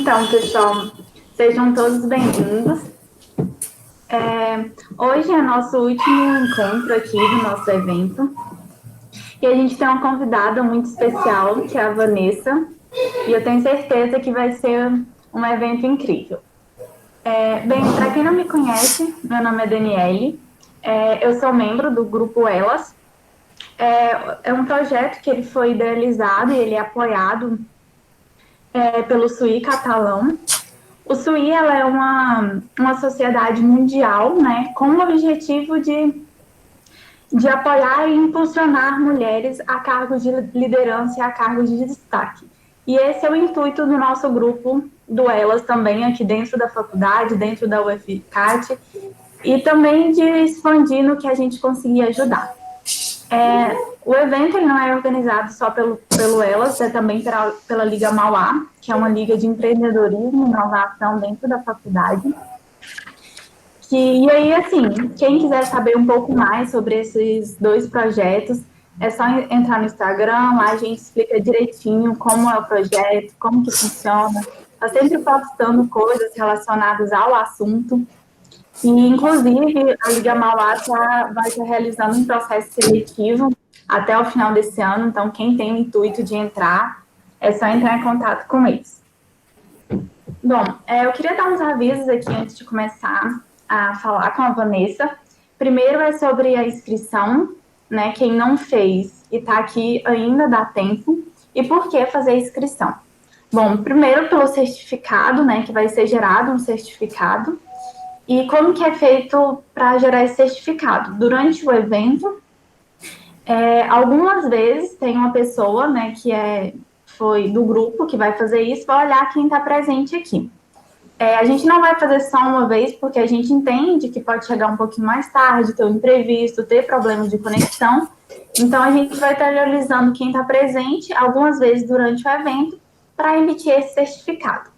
Então, pessoal, sejam todos bem-vindos. Hoje é nosso último encontro aqui do nosso evento. E a gente tem uma convidada muito especial, que é a Vanessa. E eu tenho certeza que vai ser um evento incrível. Para quem não me conhece, meu nome é Daniele. Eu sou membro do Grupo Elas. É um projeto que ele foi idealizado e ele é apoiado pelo SUI Catalão. O SUI ela é uma sociedade mundial, né, com o objetivo de apoiar e impulsionar mulheres a cargos de liderança e a cargos de destaque. E esse é o intuito do nosso grupo do Elas também, aqui dentro da faculdade, dentro da UFCAT, e também de expandir no que a gente conseguir ajudar. O evento ele não é organizado só pelo Elas, é também pela Liga Mauá, que é uma liga de empreendedorismo e inovação dentro da faculdade. E aí, assim, quem quiser saber um pouco mais sobre esses dois projetos, é só entrar no Instagram, lá a gente explica direitinho como é o projeto, como que funciona. Está sempre postando coisas relacionadas ao assunto. E, inclusive, a Liga Mauá vai estar realizando um processo seletivo até o final desse ano. Então, quem tem o intuito de entrar, é só entrar em contato com eles. Bom, eu queria dar uns avisos aqui antes de começar a falar com a Vanessa. Primeiro é sobre a inscrição, né? Quem não fez e está aqui ainda dá tempo. E por que fazer a inscrição? Bom, primeiro pelo certificado, né? Que vai ser gerado um certificado. E como que é feito para gerar esse certificado? Durante o evento, algumas vezes tem uma pessoa, né, que foi do grupo que vai fazer isso, vai olhar quem está presente aqui. A gente não vai fazer só uma vez, porque a gente entende que pode chegar um pouquinho mais tarde, ter um imprevisto, ter problema de conexão. Então, a gente vai estar analisando quem está presente algumas vezes durante o evento para emitir esse certificado.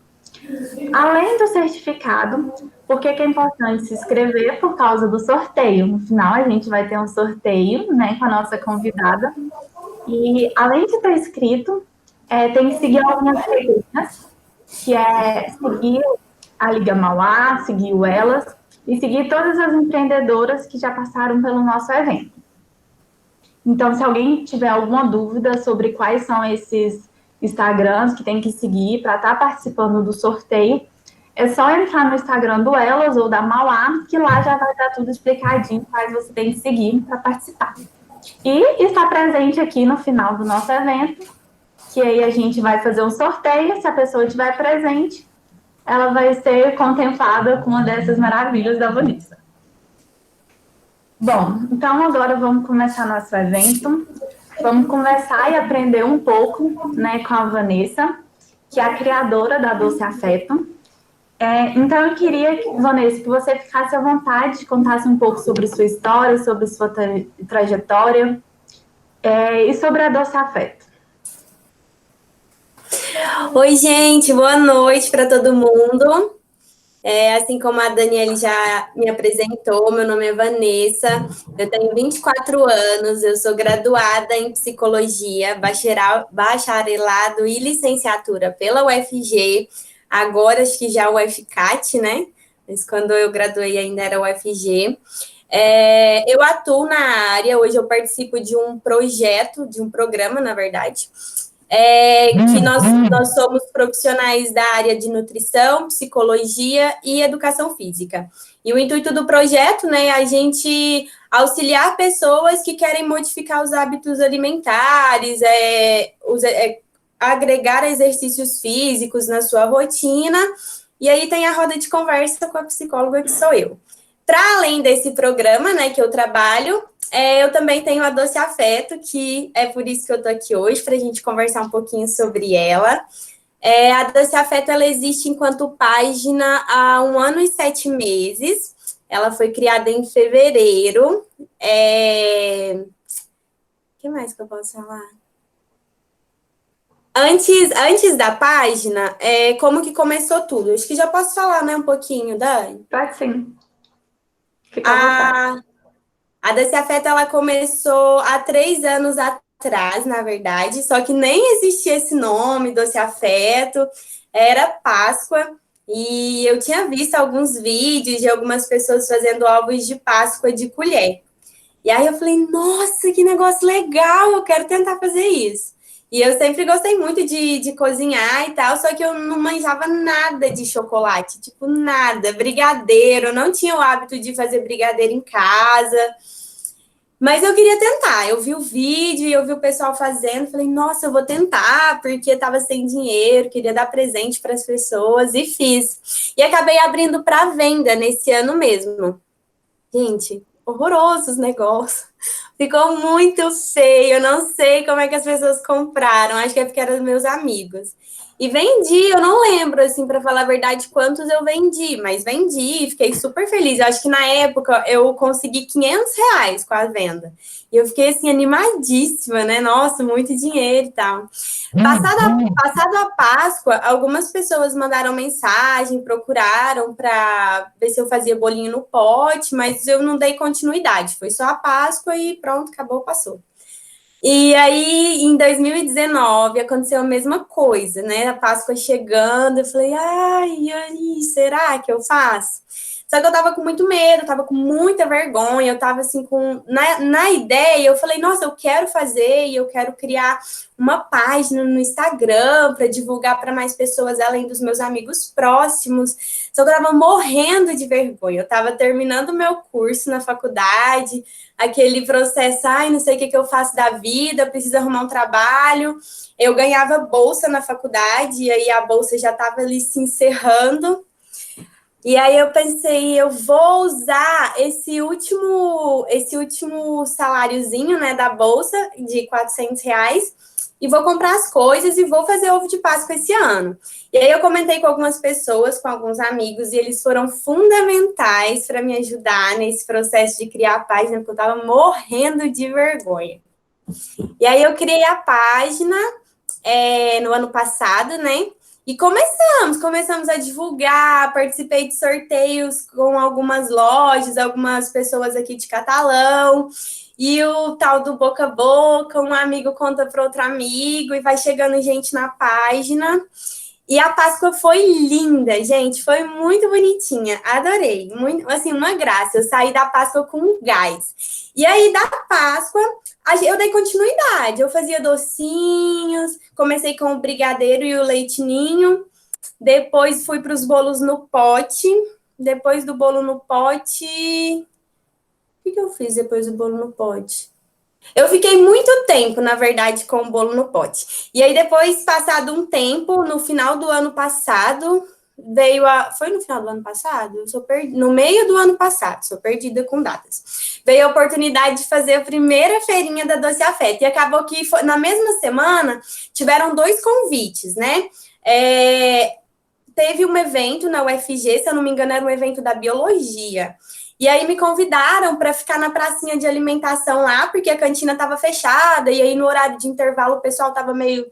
Além do certificado, por que é importante se inscrever? Por causa do sorteio. No final, a gente vai ter um sorteio, né, com a nossa convidada. E, além de estar inscrito, tem que seguir algumas regras, que é seguir a Liga Mauá, seguir o Elas e seguir todas as empreendedoras que já passaram pelo nosso evento. Então, se alguém tiver alguma dúvida sobre quais são esses Instagrams que tem que seguir para estar participando do sorteio, é só entrar no Instagram do Elas ou da Mauá, que lá já vai estar tudo explicadinho quais você tem que seguir para participar. E estar presente aqui no final do nosso evento, que aí a gente vai fazer um sorteio, se a pessoa estiver presente, ela vai ser contemplada com uma dessas maravilhas da Vanessa. Bom, então agora vamos começar nosso evento. Vamos conversar e aprender um pouco, né, com a Vanessa, que é a criadora da Doce Afeto. Então eu queria, Vanessa, que você ficasse à vontade, contasse um pouco sobre sua história, sobre sua trajetória e sobre a Doce Afeto. Oi, gente, boa noite para todo mundo. Assim como a Daniele já me apresentou, meu nome é Vanessa, eu tenho 24 anos, eu sou graduada em psicologia, bacharelado e licenciatura pela UFG, agora acho que já UFCAT, né? Mas quando eu graduei ainda era UFG. Eu atuo na área, hoje eu participo de um projeto, de um programa, na verdade, que nós somos profissionais da área de nutrição, psicologia e educação física. E o intuito do projeto, né, é a gente auxiliar pessoas que querem modificar os hábitos alimentares, agregar exercícios físicos na sua rotina. E aí tem a roda de conversa com a psicóloga que sou eu. Para além desse programa, né, que eu trabalho, eu também tenho a Doce Afeto, que é por isso que eu estou aqui hoje, para a gente conversar um pouquinho sobre ela. A Doce Afeto, ela existe enquanto página há 1 ano e 7 meses. Ela foi criada em fevereiro. O que mais que eu posso falar? Antes da página, como que começou tudo? Acho que já posso falar, né, um pouquinho, Dani? Pode sim. Fica à vontade. A Doce Afeto, ela começou há 3 anos atrás. atrás, na verdade, só que nem existia esse nome, Doce Afeto, era Páscoa, e eu tinha visto alguns vídeos de algumas pessoas fazendo ovos de Páscoa de colher. E aí eu falei, nossa, que negócio legal, eu quero tentar fazer isso. E eu sempre gostei muito de cozinhar e tal, só que eu não manjava nada de chocolate, tipo, nada, brigadeiro, eu não tinha o hábito de fazer brigadeiro em casa. Mas eu queria tentar. Eu vi o vídeo e eu vi o pessoal fazendo. Falei, nossa, eu vou tentar, porque estava sem dinheiro, queria dar presente para as pessoas e fiz. E acabei abrindo para venda nesse ano mesmo. Gente, horroroso os negócios. Ficou muito feio. Eu não sei como é que as pessoas compraram. Acho que é porque eram meus amigos. E vendi, eu não lembro, assim, para falar a verdade, quantos eu vendi, mas vendi, fiquei super feliz. Eu acho que na época eu consegui R$ 500 com a venda. E eu fiquei, assim, animadíssima, né? Nossa, muito dinheiro e tal. Passado a Páscoa, algumas pessoas mandaram mensagem, procuraram para ver se eu fazia bolinho no pote, mas eu não dei continuidade. Foi só a Páscoa e pronto, acabou, passou. E aí, em 2019, aconteceu a mesma coisa, né? A Páscoa chegando, eu falei, ai, e aí, será que eu faço? Só que eu tava com muito medo, tava com muita vergonha, eu tava assim com. Na ideia, eu falei, nossa, eu quero fazer e eu quero criar uma página no Instagram para divulgar para mais pessoas além dos meus amigos próximos. Só que eu tava morrendo de vergonha. Eu tava terminando o meu curso na faculdade, aquele processo, ai, não sei o que eu faço da vida, preciso arrumar um trabalho. Eu ganhava bolsa na faculdade, e aí a bolsa já estava ali se encerrando. E aí eu pensei, eu vou usar esse último saláriozinho, né, da bolsa de R$ 400 e vou comprar as coisas e vou fazer ovo de Páscoa esse ano. E aí eu comentei com algumas pessoas, com alguns amigos, e eles foram fundamentais para me ajudar nesse processo de criar a página, porque eu estava morrendo de vergonha. E aí eu criei a página no ano passado, né? E começamos a divulgar, participei de sorteios com algumas lojas, algumas pessoas aqui de Catalão, e o tal do boca a boca, um amigo conta para outro amigo, e vai chegando gente na página. E a Páscoa foi linda, gente, foi muito bonitinha, adorei, muito, assim, uma graça. Eu saí da Páscoa com gás. E aí, da Páscoa, eu dei continuidade, eu fazia docinhos, comecei com o brigadeiro e o leite ninho, depois fui para os bolos no pote, depois do bolo no pote... O que eu fiz depois do bolo no pote? Eu fiquei muito tempo, na verdade, com o bolo no pote. E aí, depois, passado um tempo, no final do ano passado, veio a... Foi no final do ano passado? No meio do ano passado, sou perdida com datas. Veio a oportunidade de fazer a primeira feirinha da Doce Afeto. E acabou que, na mesma semana, tiveram 2 convites, né? Teve um evento na UFG, se eu não me engano, era um evento da biologia. E aí me convidaram para ficar na pracinha de alimentação lá, porque a cantina estava fechada, e aí no horário de intervalo o pessoal estava meio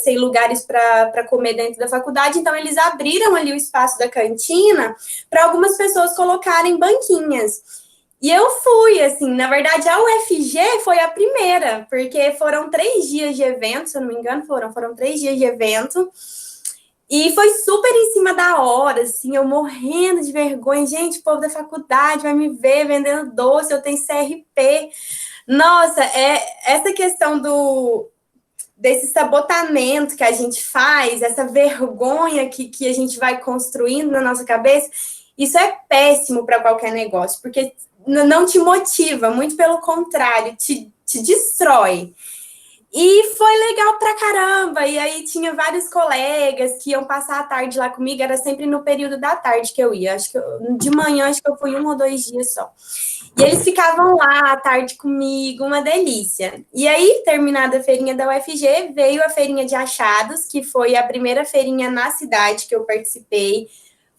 sem lugares para comer dentro da faculdade, então eles abriram ali o espaço da cantina para algumas pessoas colocarem banquinhas. E eu fui, assim, na verdade a UFG foi a primeira, porque foram 3 dias de evento, se eu não me engano, foram 3 dias de evento. E foi super em cima da hora, assim, eu morrendo de vergonha. Gente, o povo da faculdade vai me ver vendendo doce, eu tenho CRP. Nossa, essa questão desse sabotamento que a gente faz, essa vergonha que a gente vai construindo na nossa cabeça, isso é péssimo para qualquer negócio, porque não te motiva, muito pelo contrário, te destrói. E foi legal pra caramba, e aí tinha vários colegas que iam passar a tarde lá comigo, era sempre no período da tarde que eu ia, de manhã acho que eu fui 1 ou 2 dias só. E eles ficavam lá à tarde comigo, uma delícia. E aí, terminada a feirinha da UFG, veio a feirinha de achados, que foi a primeira feirinha na cidade que eu participei.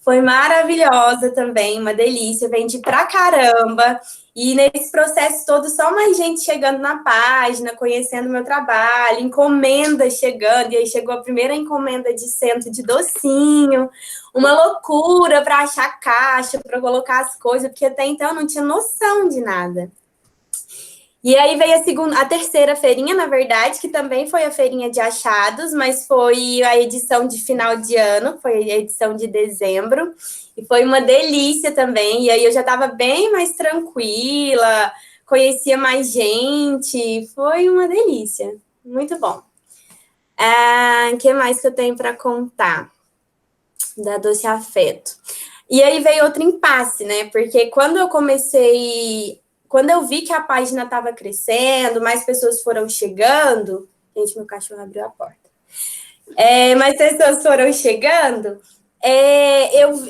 Foi maravilhosa também, uma delícia, vendi pra caramba. E nesse processo todo, só mais gente chegando na página, conhecendo o meu trabalho, encomendas chegando, e aí chegou a primeira encomenda de centro de docinho, uma loucura para achar caixa, para colocar as coisas, porque até então eu não tinha noção de nada. E aí veio a terceira feirinha, na verdade, que também foi a feirinha de achados, mas foi a edição de final de ano, foi a edição de dezembro, e foi uma delícia também. E aí eu já estava bem mais tranquila, conhecia mais gente, foi uma delícia, muito bom. O que mais que eu tenho para contar da Doce Afeto? E aí veio outro impasse, né? Porque quando eu vi que a página estava crescendo, mais pessoas foram chegando. Gente, meu cachorro abriu a porta. Mais pessoas foram chegando.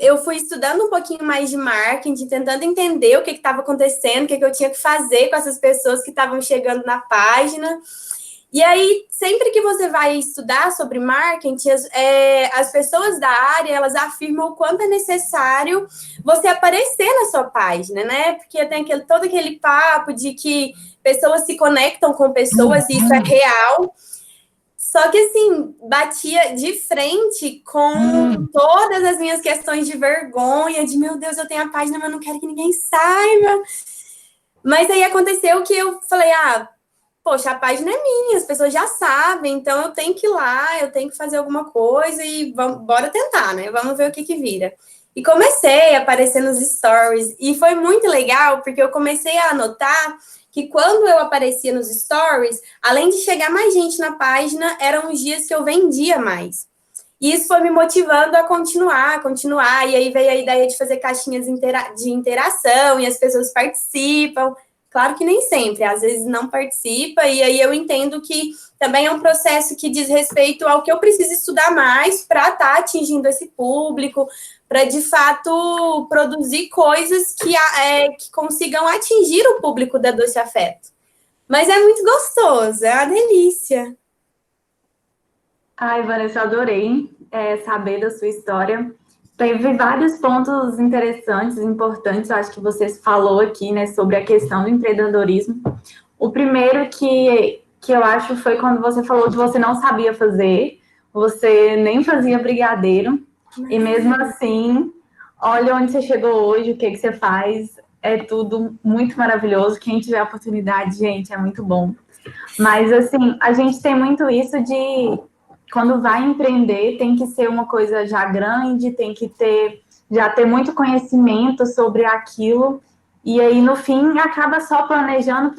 Eu fui estudando um pouquinho mais de marketing, tentando entender o que estava acontecendo, o que eu tinha que fazer com essas pessoas que estavam chegando na página. E aí, sempre que você vai estudar sobre marketing, as pessoas da área, elas afirmam o quanto é necessário você aparecer na sua página, né? Porque tem todo aquele papo de que pessoas se conectam com pessoas, e isso é real. Só que, assim, batia de frente com todas as minhas questões de vergonha, de, meu Deus, eu tenho a página, mas eu não quero que ninguém saiba. Mas aí aconteceu que eu falei, poxa, a página é minha, as pessoas já sabem, então eu tenho que ir lá, eu tenho que fazer alguma coisa e bora tentar, né? Vamos ver o que vira. E comecei a aparecer nos stories, e foi muito legal, porque eu comecei a anotar que quando eu aparecia nos stories, além de chegar mais gente na página, eram os dias que eu vendia mais. E isso foi me motivando a continuar, e aí veio a ideia de fazer caixinhas de interação, e as pessoas participam. Claro que nem sempre, às vezes não participa, e aí eu entendo que também é um processo que diz respeito ao que eu preciso estudar mais para estar atingindo esse público, para, de fato, produzir coisas que consigam atingir o público da Doce Afeto. Mas é muito gostoso, é uma delícia. Ai, Vanessa, adorei saber da sua história. Teve vários pontos interessantes, importantes, acho que você falou aqui, né, sobre a questão do empreendedorismo. O primeiro que eu acho foi quando você falou que você não sabia fazer, você nem fazia brigadeiro, e mesmo assim, olha onde você chegou hoje, o que você faz, é tudo muito maravilhoso. Quem tiver a oportunidade, gente, é muito bom. Mas, assim, a gente tem muito isso de quando vai empreender, tem que ser uma coisa já grande, tem que já ter muito conhecimento sobre aquilo, e aí no fim acaba só planejando,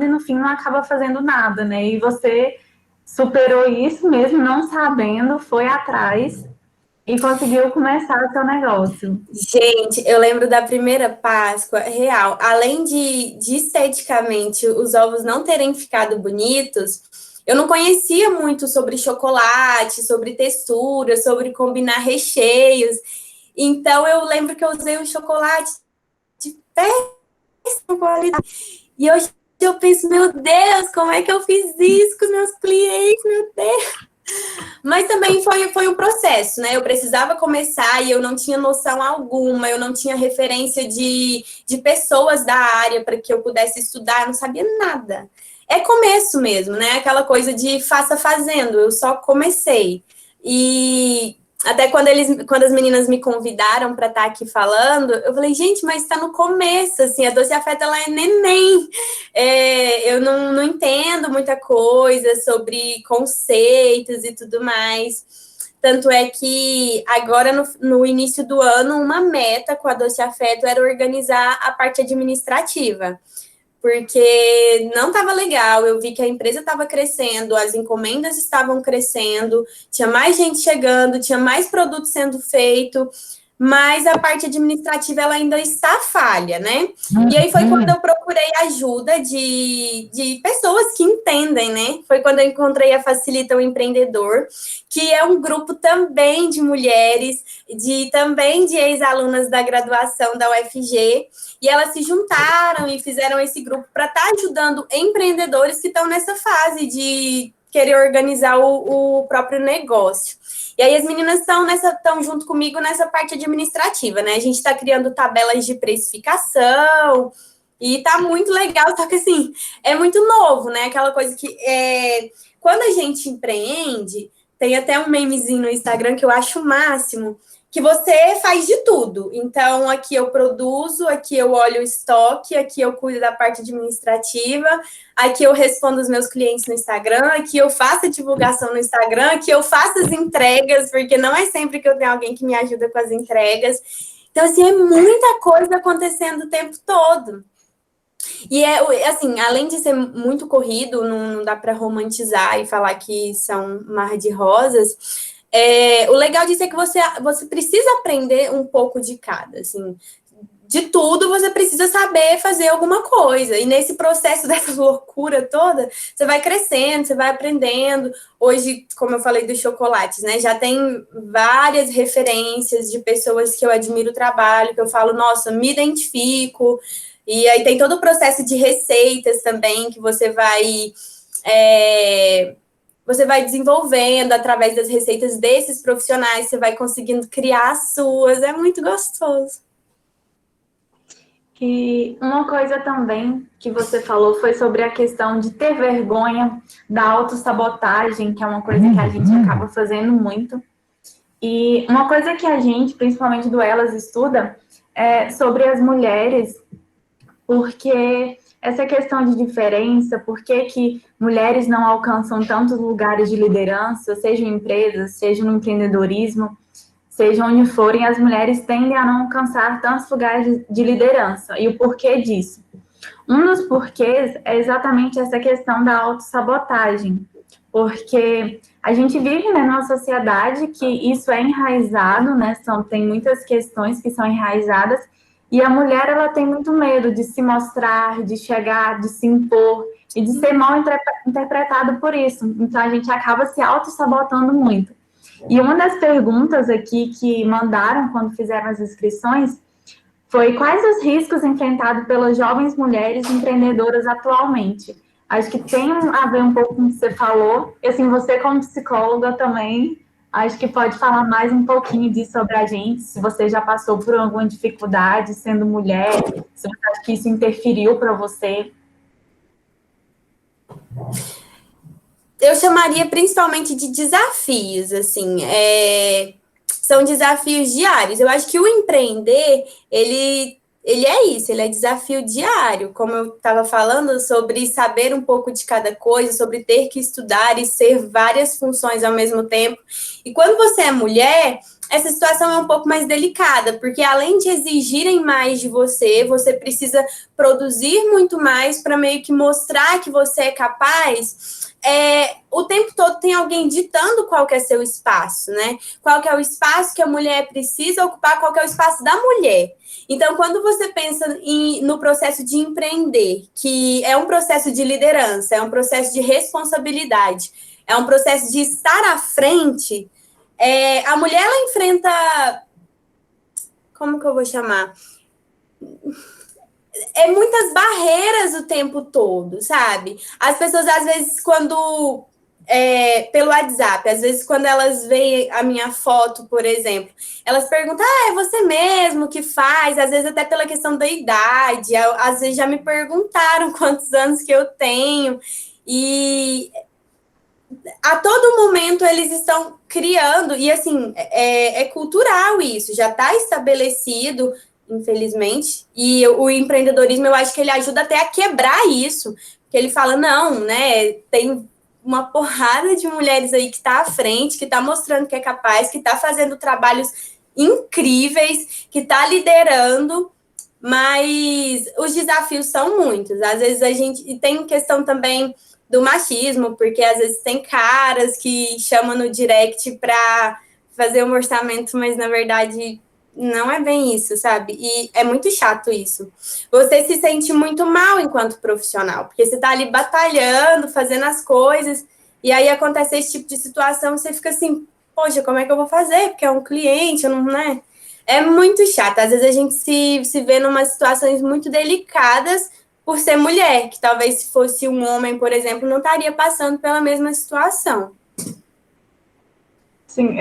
e no fim não acaba fazendo nada, né? E você superou isso mesmo, não sabendo, foi atrás e conseguiu começar o seu negócio. Gente, eu lembro da primeira Páscoa, real. Além de esteticamente os ovos não terem ficado bonitos, eu não conhecia muito sobre chocolate, sobre textura, sobre combinar recheios. Então, eu lembro que eu usei um chocolate de péssima qualidade. E hoje eu penso, meu Deus, como é que eu fiz isso com meus clientes? Meu Deus! Mas também foi um processo, né? Eu precisava começar e eu não tinha noção alguma, eu não tinha referência de pessoas da área para que eu pudesse estudar, eu não sabia nada. É começo mesmo, né? Aquela coisa de faça fazendo, eu só comecei. E até quando as meninas me convidaram para estar aqui falando, eu falei, gente, mas está no começo, assim, a Doce Afeto, ela é neném. Eu não entendo muita coisa sobre conceitos e tudo mais. Tanto é que agora, no início do ano, uma meta com a Doce Afeto era organizar a parte administrativa, porque não estava legal. Eu vi que a empresa estava crescendo, as encomendas estavam crescendo, tinha mais gente chegando, tinha mais produto sendo feito, mas a parte administrativa ela ainda está falha, né? E aí foi quando eu procurei ajuda de pessoas que entendem, né? Foi quando eu encontrei a Facilita o Empreendedor, que é um grupo também de mulheres, também de ex-alunas da graduação da UFG, e elas se juntaram e fizeram esse grupo para estar ajudando empreendedores que estão nessa fase de querer organizar o próprio negócio. E aí as meninas estão junto comigo nessa parte administrativa, né? A gente está criando tabelas de precificação e tá muito legal, só que assim, é muito novo, né? Aquela coisa que quando a gente empreende, tem até um memezinho no Instagram que eu acho o máximo, que você faz de tudo. Então, aqui eu produzo, aqui eu olho o estoque, aqui eu cuido da parte administrativa, aqui eu respondo os meus clientes no Instagram, aqui eu faço a divulgação no Instagram, aqui eu faço as entregas, porque não é sempre que eu tenho alguém que me ajuda com as entregas. Então, assim, é muita coisa acontecendo o tempo todo. E assim, além de ser muito corrido, não dá para romantizar e falar que são mar de rosas. O legal disso é que você precisa aprender um pouco de cada, assim. De tudo, você precisa saber fazer alguma coisa. E nesse processo dessa loucura toda, você vai crescendo, você vai aprendendo. Hoje, como eu falei dos chocolates, né? Já tem várias referências de pessoas que eu admiro o trabalho, que eu falo, nossa, me identifico. E aí tem todo o processo de receitas também, que você vai desenvolvendo através das receitas desses profissionais, você vai conseguindo criar as suas. É muito gostoso. E uma coisa também que você falou foi sobre a questão de ter vergonha da autossabotagem, que é uma coisa que a gente acaba fazendo muito. E uma coisa que a gente, principalmente do Elas, estuda é sobre as mulheres, porque essa questão de diferença, por que mulheres não alcançam tantos lugares de liderança, seja em empresas, seja no empreendedorismo, seja onde forem, as mulheres tendem a não alcançar tantos lugares de liderança. E o porquê disso? Um dos porquês é exatamente essa questão da autossabotagem, porque a gente vive, né, numa sociedade que isso é enraizado, né, tem muitas questões que são enraizadas, e a mulher, ela tem muito medo de se mostrar, de chegar, de se impor, e de ser mal interpretado por isso. Então, a gente acaba se autossabotando muito. E uma das perguntas aqui que mandaram quando fizeram as inscrições foi quais os riscos enfrentados pelas jovens mulheres empreendedoras atualmente. Acho que tem a ver um pouco com o que você falou. E assim, você como psicóloga também, acho que pode falar mais um pouquinho disso sobre a gente, se você já passou por alguma dificuldade sendo mulher, se você acha que isso interferiu para você. Eu chamaria principalmente de desafios, assim, são desafios diários. Eu acho que o empreender, ele é isso, ele é desafio diário, como eu estava falando, sobre saber um pouco de cada coisa, sobre ter que estudar e ser várias funções ao mesmo tempo. E quando você é mulher, essa situação é um pouco mais delicada, porque além de exigirem mais de você, você precisa produzir muito mais para meio que mostrar que você é capaz. O tempo todo tem alguém ditando qual que é seu espaço, né? Qual que é o espaço que a mulher precisa ocupar, qual que é o espaço da mulher. Então, quando você pensa no processo de empreender, que é um processo de liderança, é um processo de responsabilidade, é um processo de estar à frente, a mulher, ela enfrenta... Como que eu vou chamar? Muitas barreiras o tempo todo, sabe? As pessoas, às vezes, quando... pelo WhatsApp, às vezes, quando elas veem a minha foto, por exemplo, elas perguntam, é você mesmo que faz? Às vezes, até pela questão da idade, às vezes já me perguntaram quantos anos que eu tenho, e a todo momento eles estão criando, e assim, é cultural isso, já está estabelecido, infelizmente, e o empreendedorismo, eu acho que ele ajuda até a quebrar isso, porque ele fala, não, né, tem uma porrada de mulheres aí que está à frente, que está mostrando que é capaz, que está fazendo trabalhos incríveis, que está liderando, mas os desafios são muitos. Às vezes a gente... E tem questão também do machismo, porque às vezes tem caras que chamam no direct para fazer um orçamento, mas na verdade não é bem isso, sabe? E é muito chato isso. Você se sente muito mal enquanto profissional, porque você tá ali batalhando, fazendo as coisas, e aí acontece esse tipo de situação, você fica assim, poxa, como é que eu vou fazer? Porque é um cliente, eu não, né? É muito chato. Às vezes a gente se vê em umas situações muito delicadas por ser mulher, que talvez se fosse um homem, por exemplo, não estaria passando pela mesma situação. Sim,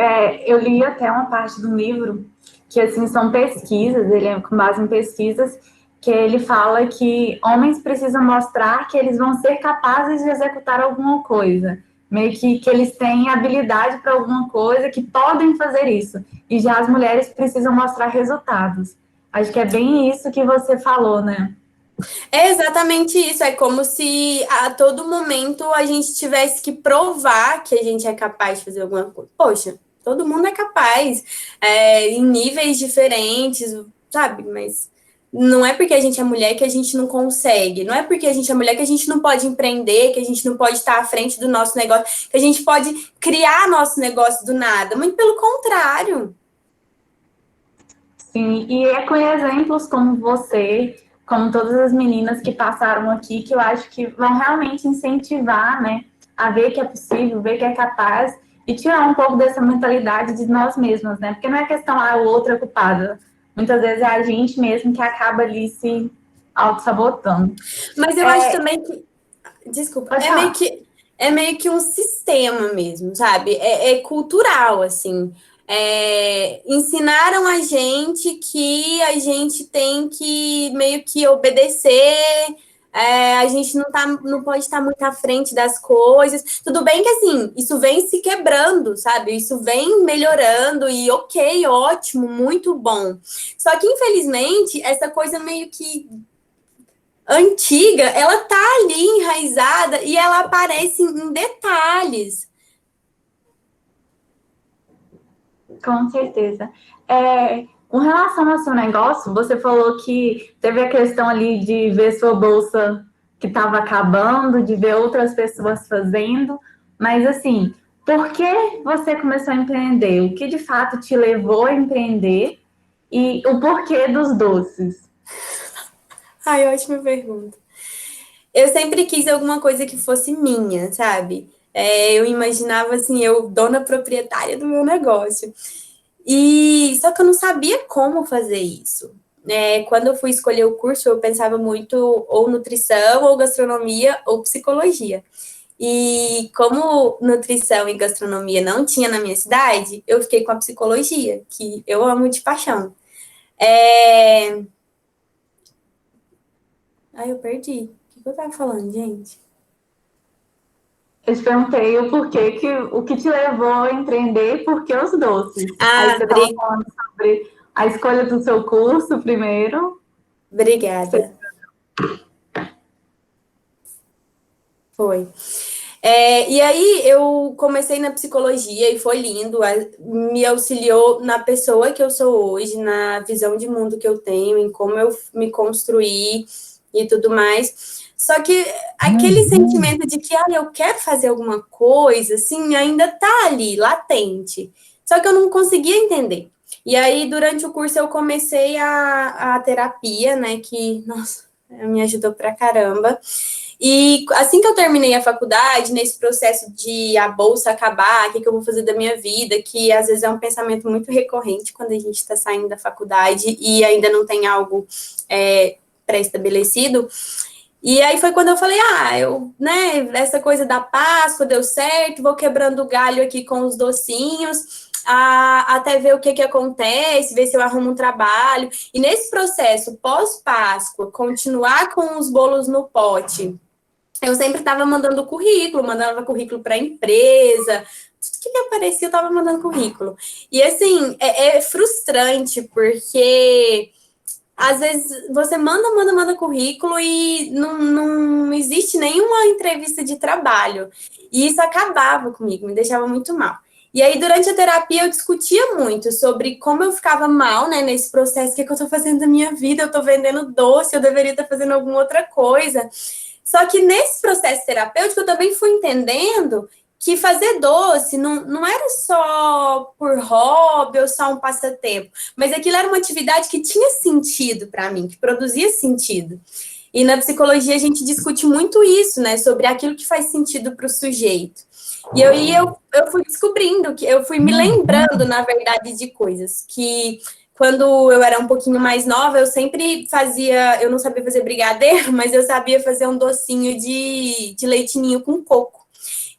eu li até uma parte do livro que, assim, são pesquisas, ele é com base em pesquisas, que ele fala que homens precisam mostrar que eles vão ser capazes de executar alguma coisa, meio que eles têm habilidade para alguma coisa, que podem fazer isso. E já as mulheres precisam mostrar resultados. Acho que é bem isso que você falou, né? É exatamente isso. É como se a todo momento a gente tivesse que provar que a gente é capaz de fazer alguma coisa. Poxa, todo mundo é capaz, em níveis diferentes, sabe? Mas não é porque a gente é mulher que a gente não consegue. Não é porque a gente é mulher que a gente não pode empreender, que a gente não pode estar à frente do nosso negócio, que a gente pode criar nosso negócio do nada. Muito pelo contrário. Sim, e é com exemplos como você, como todas as meninas que passaram aqui, que eu acho que vão realmente incentivar, né, a ver que é possível, ver que é capaz e tirar um pouco dessa mentalidade de nós mesmas, né? Porque não é questão, o outro é culpado. Muitas vezes é a gente mesmo que acaba ali se auto-sabotando. Mas eu acho também que. Desculpa, Pode falar. é meio que um sistema mesmo, sabe? É cultural, assim. Ensinaram a gente que a gente tem que meio que obedecer, a gente não pode estar muito à frente das coisas. Tudo bem que assim, isso vem se quebrando, sabe? Isso vem melhorando e ok, ótimo, muito bom. Só que, infelizmente, essa coisa meio que antiga, ela tá ali enraizada e ela aparece em detalhes. Com certeza. Com relação ao seu negócio, você falou que teve a questão ali de ver sua bolsa que estava acabando, de ver outras pessoas fazendo, mas assim, por que você começou a empreender? O que de fato te levou a empreender e o porquê dos doces? Ai, ótima pergunta. Eu sempre quis alguma coisa que fosse minha, sabe? Eu imaginava assim, eu dona proprietária do meu negócio. E só que eu não sabia como fazer isso. Quando eu fui escolher o curso, eu pensava muito ou nutrição, ou gastronomia, ou psicologia. E como nutrição e gastronomia não tinha na minha cidade, eu fiquei com a psicologia, que eu amo de paixão. Ai, eu perdi. O que eu tava falando, gente? Eu te perguntei o que te levou a empreender e por que os doces. Aí Ah, você estava falando sobre a escolha do seu curso primeiro. obrigada. Foi. E aí eu comecei na psicologia e foi lindo, me auxiliou na pessoa que eu sou hoje, na visão de mundo que eu tenho, em como eu me construí e tudo mais. Só que aquele sentimento de que eu quero fazer alguma coisa, assim, ainda tá ali, latente. Só que eu não conseguia entender. E aí, durante o curso, eu comecei a terapia, né, que, nossa, me ajudou pra caramba. E assim que eu terminei a faculdade, nesse processo de a bolsa acabar, o que eu vou fazer da minha vida, que às vezes é um pensamento muito recorrente quando a gente está saindo da faculdade e ainda não tem algo pré-estabelecido. E aí foi quando eu falei, essa coisa da Páscoa deu certo, vou quebrando o galho aqui com os docinhos, até ver o que acontece, ver se eu arrumo um trabalho. E nesse processo, pós-Páscoa, continuar com os bolos no pote, eu sempre estava mandando currículo, mandava currículo para a empresa, tudo que aparecia eu estava mandando currículo. E assim, é frustrante, porque às vezes você manda currículo e não existe nenhuma entrevista de trabalho. E isso acabava comigo, me deixava muito mal. E aí, durante a terapia, eu discutia muito sobre como eu ficava mal, né, nesse processo, o que eu estou fazendo da minha vida, eu estou vendendo doce, eu deveria estar fazendo alguma outra coisa. Só que nesse processo terapêutico, eu também fui entendendo que fazer doce não era só por hobby ou só um passatempo, mas aquilo era uma atividade que tinha sentido para mim, que produzia sentido. E na psicologia a gente discute muito isso, né, sobre aquilo que faz sentido para o sujeito. E aí eu fui descobrindo, que eu fui me lembrando, na verdade, de coisas que quando eu era um pouquinho mais nova, eu sempre fazia, eu não sabia fazer brigadeiro, mas eu sabia fazer um docinho de leite ninho com coco.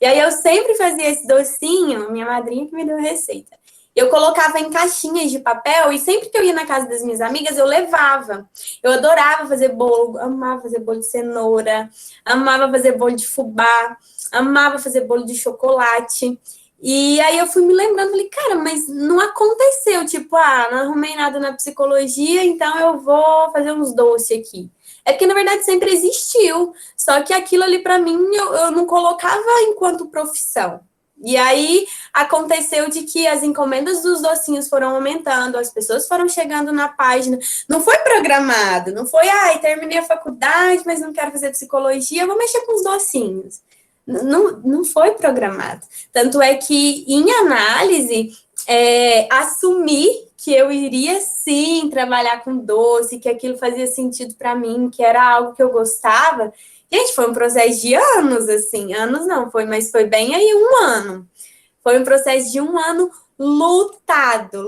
E aí eu sempre fazia esse docinho, minha madrinha que me deu a receita. eu colocava em caixinhas de papel e sempre que eu ia na casa das minhas amigas, eu levava. Eu adorava fazer bolo, amava fazer bolo de cenoura, amava fazer bolo de fubá, amava fazer bolo de chocolate. E aí eu fui me lembrando, falei, cara, mas não aconteceu, tipo, não arrumei nada na psicologia, então eu vou fazer uns doces aqui. É porque, na verdade, sempre existiu, só que aquilo ali, para mim, eu não colocava enquanto profissão. E aí aconteceu de que as encomendas dos docinhos foram aumentando, as pessoas foram chegando na página. Não foi programado, não foi, terminei a faculdade, mas não quero fazer psicologia, vou mexer com os docinhos. Não foi programado. Tanto é que, em análise, assumir que eu iria, sim, trabalhar com doce, que aquilo fazia sentido para mim, que era algo que eu gostava. Gente, foi um processo de anos, assim. Anos não, mas foi bem aí 1 ano. Foi um processo de 1 ano lutado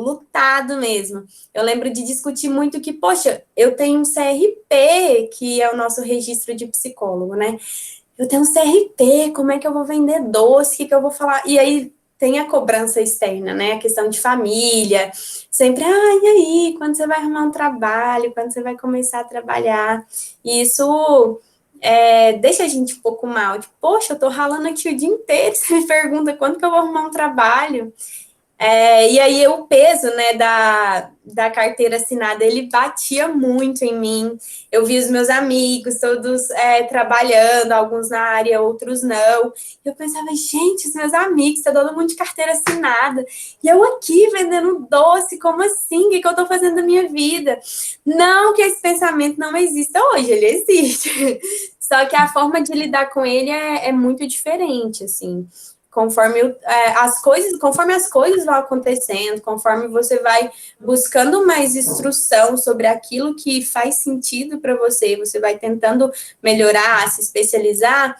mesmo. Eu lembro de discutir muito que, poxa, eu tenho um CRP, que é o nosso registro de psicólogo, né? Eu tenho um CRP, como é que eu vou vender doce? O que eu vou falar? E aí tem a cobrança externa, né? A questão de família. Sempre, e aí? Quando você vai arrumar um trabalho? Quando você vai começar a trabalhar? E isso deixa a gente um pouco mal. Tipo, poxa, eu tô ralando aqui o dia inteiro. Você me pergunta quando que eu vou arrumar um trabalho? E aí o peso, né, da carteira assinada, ele batia muito em mim. Eu vi os meus amigos todos trabalhando, alguns na área, outros não. Eu pensava, gente, os meus amigos, tá todo mundo de carteira assinada. E eu aqui vendendo doce, como assim? O que eu tô fazendo da minha vida? Não que esse pensamento não exista hoje, ele existe. Só que a forma de lidar com ele é muito diferente, assim. Conforme as coisas vão acontecendo, conforme você vai buscando mais instrução sobre aquilo que faz sentido para você, você vai tentando melhorar, se especializar,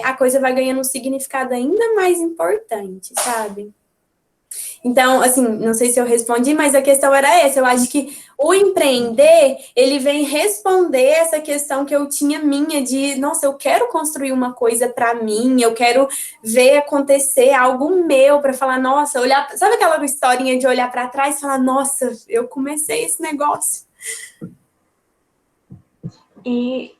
a coisa vai ganhando um significado ainda mais importante, sabe? Então, assim, não sei se eu respondi, mas a questão era essa. Eu acho que o empreender, ele vem responder essa questão que eu tinha minha de, nossa, eu quero construir uma coisa para mim, eu quero ver acontecer algo meu para falar, nossa, olhar, sabe aquela historinha de olhar para trás e falar, nossa, eu comecei esse negócio. E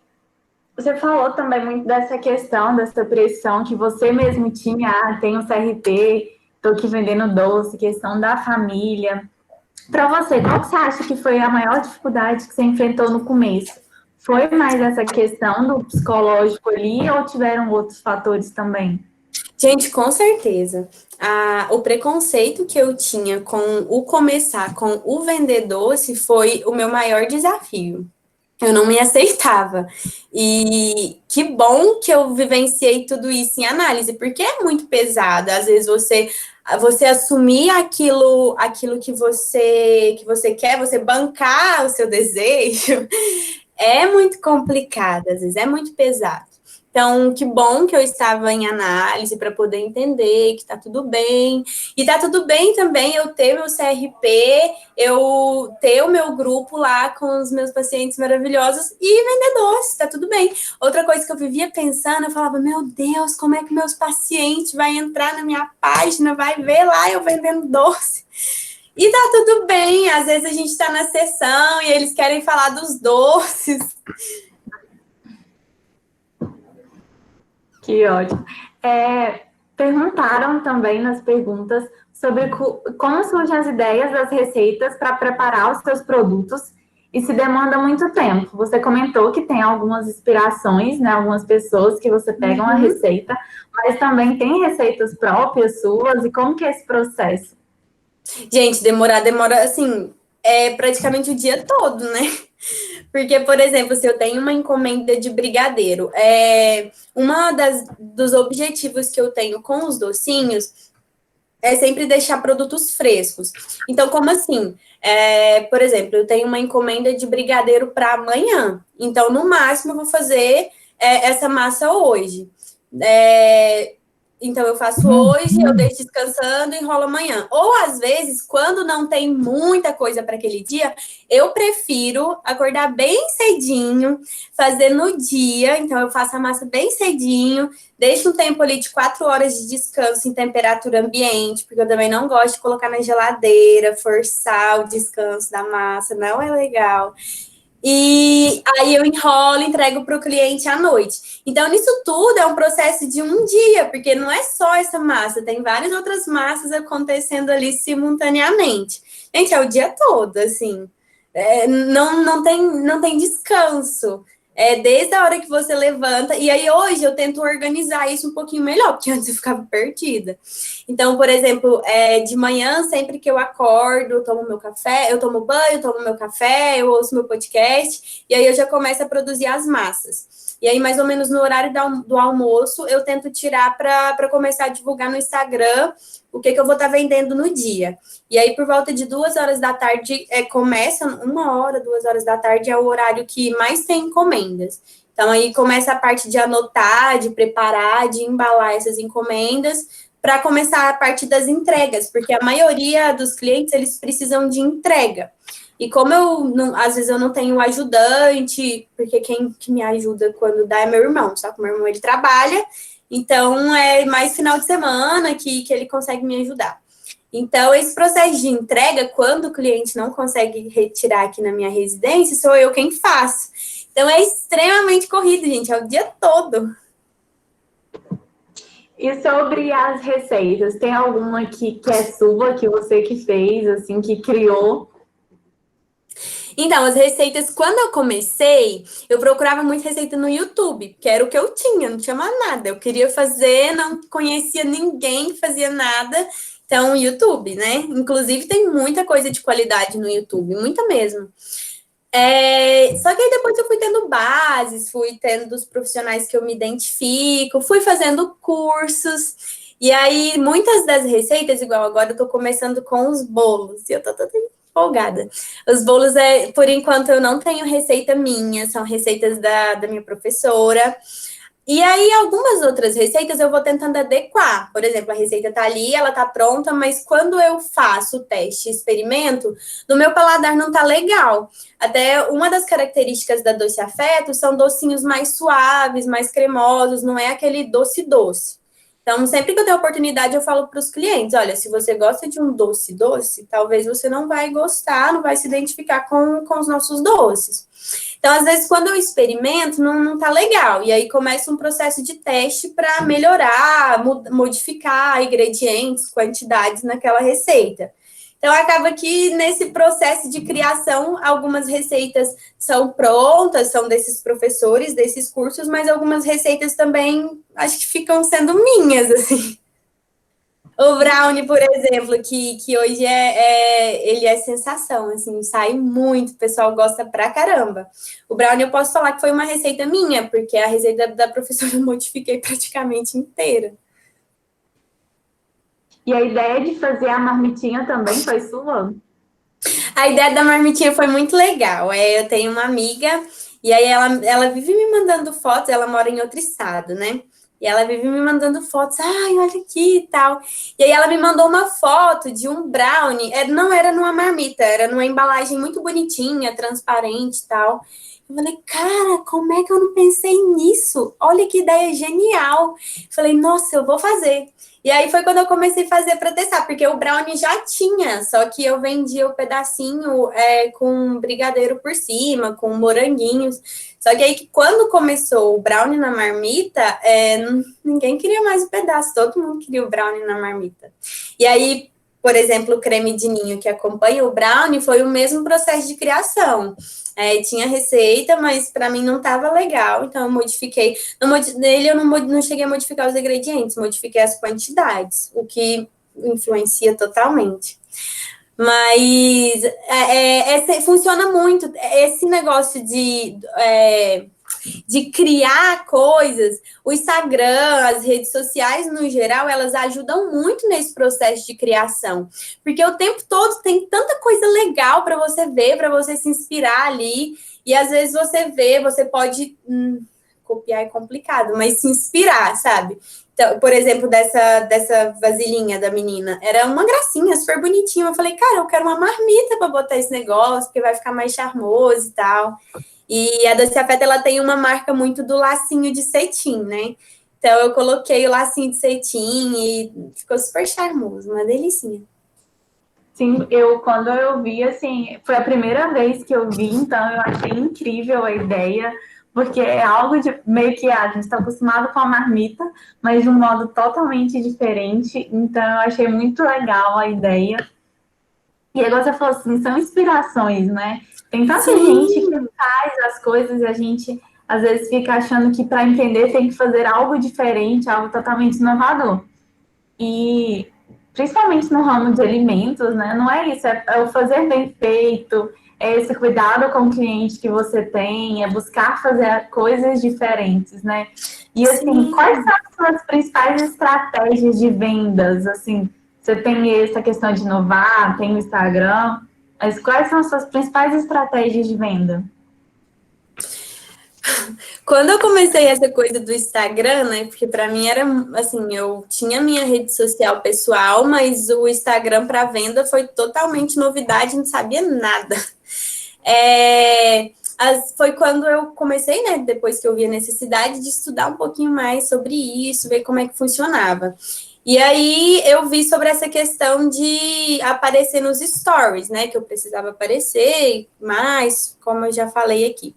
você falou também muito dessa questão, dessa pressão que você mesmo tinha, tem um CRP, estou aqui vendendo doce, questão da família. Para você, qual que você acha que foi a maior dificuldade que você enfrentou no começo? Foi mais essa questão do psicológico ali ou tiveram outros fatores também? Gente, com certeza. O preconceito que eu tinha com o começar, com o vender doce, foi o meu maior desafio. Eu não me aceitava. E que bom que eu vivenciei tudo isso em análise, porque é muito pesado. Às vezes você assumir aquilo que você quer, você bancar o seu desejo, é muito complicado, às vezes é muito pesado. Então, que bom que eu estava em análise para poder entender que está tudo bem. E está tudo bem também eu ter meu CRP, eu ter o meu grupo lá com os meus pacientes maravilhosos e vender doce, está tudo bem. Outra coisa que eu vivia pensando, eu falava, meu Deus, como é que meus pacientes vão entrar na minha página, vai ver lá eu vendendo doce. E tá tudo bem, às vezes a gente está na sessão e eles querem falar dos doces. Que ótimo. Perguntaram também nas perguntas sobre como surgem as ideias das receitas para preparar os seus produtos e se demanda muito tempo. Você comentou que tem algumas inspirações, né? Algumas pessoas que você pega uma receita, mas também tem receitas próprias suas, e como que é esse processo? Gente, demora, assim, praticamente o dia todo, né? Porque, por exemplo, se eu tenho uma encomenda de brigadeiro, dos objetivos que eu tenho com os docinhos é sempre deixar produtos frescos. Então, como assim? Por exemplo, eu tenho uma encomenda de brigadeiro para amanhã. Então, no máximo, eu vou fazer essa massa hoje. Então, eu faço hoje, eu deixo descansando e enrolo amanhã. Ou, às vezes, quando não tem muita coisa para aquele dia, eu prefiro acordar bem cedinho, fazer no dia. Então, eu faço a massa bem cedinho, deixo um tempo ali de 4 horas de descanso em temperatura ambiente, porque eu também não gosto de colocar na geladeira, forçar o descanso da massa, não é legal. E aí eu enrolo e entrego para o cliente à noite. Então, nisso tudo é um processo de um dia, porque não é só essa massa, tem várias outras massas acontecendo ali simultaneamente. Gente, é o dia todo, assim. Não tem descanso. É desde a hora que você levanta. E aí, hoje, eu tento organizar isso um pouquinho melhor, porque antes eu ficava perdida. Então, por exemplo, de manhã, sempre que eu acordo, eu tomo meu café, eu tomo banho, tomo meu café, eu ouço meu podcast, e aí eu já começo a produzir as massas. E aí, mais ou menos no horário do almoço, eu tento tirar para começar a divulgar no Instagram o que eu vou estar vendendo no dia. E aí, por volta de 2 horas da tarde, começa, 1 hora, 2 horas da tarde é o horário que mais tem encomendas. Então, aí começa a parte de anotar, de preparar, de embalar essas encomendas, para começar a parte das entregas, porque a maioria dos clientes, eles precisam de entrega. E como às vezes eu não tenho ajudante, porque quem que me ajuda quando dá é meu irmão, só que meu irmão, ele trabalha, então é mais final de semana que ele consegue me ajudar. Então, esse processo de entrega, quando o cliente não consegue retirar aqui na minha residência, sou eu quem faço. Então, é extremamente corrido, gente, é o dia todo. E sobre as receitas, tem alguma que é sua, que você que fez, assim, que criou? Então, as receitas, quando eu comecei, eu procurava muito receita no YouTube, que era o que eu tinha, não tinha mais nada. Eu queria fazer, não conhecia ninguém que fazia nada. Então, YouTube, né? Inclusive, tem muita coisa de qualidade no YouTube, muita mesmo. Só que aí depois eu fui tendo bases, fui tendo dos profissionais que eu me identifico, fui fazendo cursos. E aí, muitas das receitas, igual agora eu tô começando com os bolos, e eu tô toda empolgada. Os bolos, por enquanto, eu não tenho receita minha, são receitas da minha professora. E aí, algumas outras receitas eu vou tentando adequar. Por exemplo, a receita tá ali, ela tá pronta, mas quando eu faço o teste, experimento, no meu paladar não tá legal. Até uma das características da Doce Afeto são docinhos mais suaves, mais cremosos, não é aquele doce-doce. Então, sempre que eu tenho oportunidade, eu falo para os clientes, olha, se você gosta de um doce-doce, talvez você não vai gostar, não vai se identificar com os nossos doces. Então, às vezes, quando eu experimento, não tá legal. E aí começa um processo de teste para melhorar, modificar ingredientes, quantidades naquela receita. Então, acaba que nesse processo de criação, algumas receitas são prontas, são desses professores, desses cursos, mas algumas receitas também acho que ficam sendo minhas, assim. O brownie, por exemplo, que hoje ele é sensação, assim, sai muito, o pessoal gosta pra caramba. O brownie eu posso falar que foi uma receita minha, porque a receita da professora eu modifiquei praticamente inteira. E a ideia de fazer a marmitinha também foi sua? A ideia da marmitinha foi muito legal. Eu tenho uma amiga, e aí ela vive me mandando fotos, ela mora em outro estado, né? E ela vive me mandando fotos, ai, olha aqui e tal. E aí ela me mandou uma foto de um brownie, não era numa marmita, era numa embalagem muito bonitinha, transparente e tal. Eu falei, cara, como é que eu não pensei nisso? Olha que ideia genial. Falei, nossa, eu vou fazer. E aí foi quando eu comecei a fazer para testar, porque o brownie já tinha, só que eu vendia o pedacinho com brigadeiro por cima, com moranguinhos. Só que aí, quando começou o brownie na marmita, ninguém queria mais o pedaço, todo mundo queria o brownie na marmita. E aí, por exemplo, o creme de ninho que acompanha o brownie foi o mesmo processo de criação. Tinha receita, mas para mim não estava legal, então eu modifiquei. Nele eu não cheguei a modificar os ingredientes, modifiquei as quantidades, o que influencia totalmente. Mas funciona muito. Esse negócio de criar coisas, o Instagram, as redes sociais no geral, elas ajudam muito nesse processo de criação, porque o tempo todo tem tanta coisa legal para você ver, para você se inspirar ali, e às vezes você pode copiar é complicado, mas se inspirar, sabe? Então, por exemplo, dessa vasilhinha da menina, era uma gracinha, super bonitinha. Eu falei, cara, eu quero uma marmita para botar esse negócio, porque vai ficar mais charmoso e tal. E a Doce Afeto, ela tem uma marca muito do lacinho de cetim, né? Então, eu coloquei o lacinho de cetim e ficou super charmoso, uma delicinha. Sim, quando eu vi, assim, foi a primeira vez que eu vi, então eu achei incrível a ideia, porque é algo de meio que a gente está acostumado com a marmita, mas de um modo totalmente diferente, então eu achei muito legal a ideia. E agora você falou assim, são inspirações, né? Tem tanta gente que Sim, faz as coisas e a gente às vezes fica achando que para entender tem que fazer algo diferente, algo totalmente inovador. E principalmente no ramo de alimentos, né? Não é isso, é o fazer bem feito, é esse cuidado com o cliente que você tem, é buscar fazer coisas diferentes, né? E assim, quais sim. são as suas principais estratégias de vendas? Assim, você tem essa questão de inovar, tem o Instagram, mas quais são as suas principais estratégias de venda? Quando eu comecei essa coisa do Instagram, né? Porque para mim era assim, eu tinha minha rede social pessoal, mas o Instagram para venda foi totalmente novidade, não sabia nada. Foi quando eu comecei, né? Depois que eu vi a necessidade de estudar um pouquinho mais sobre isso, ver como é que funcionava. E aí eu vi sobre essa questão de aparecer nos stories, né? Que eu precisava aparecer mais, como eu já falei aqui.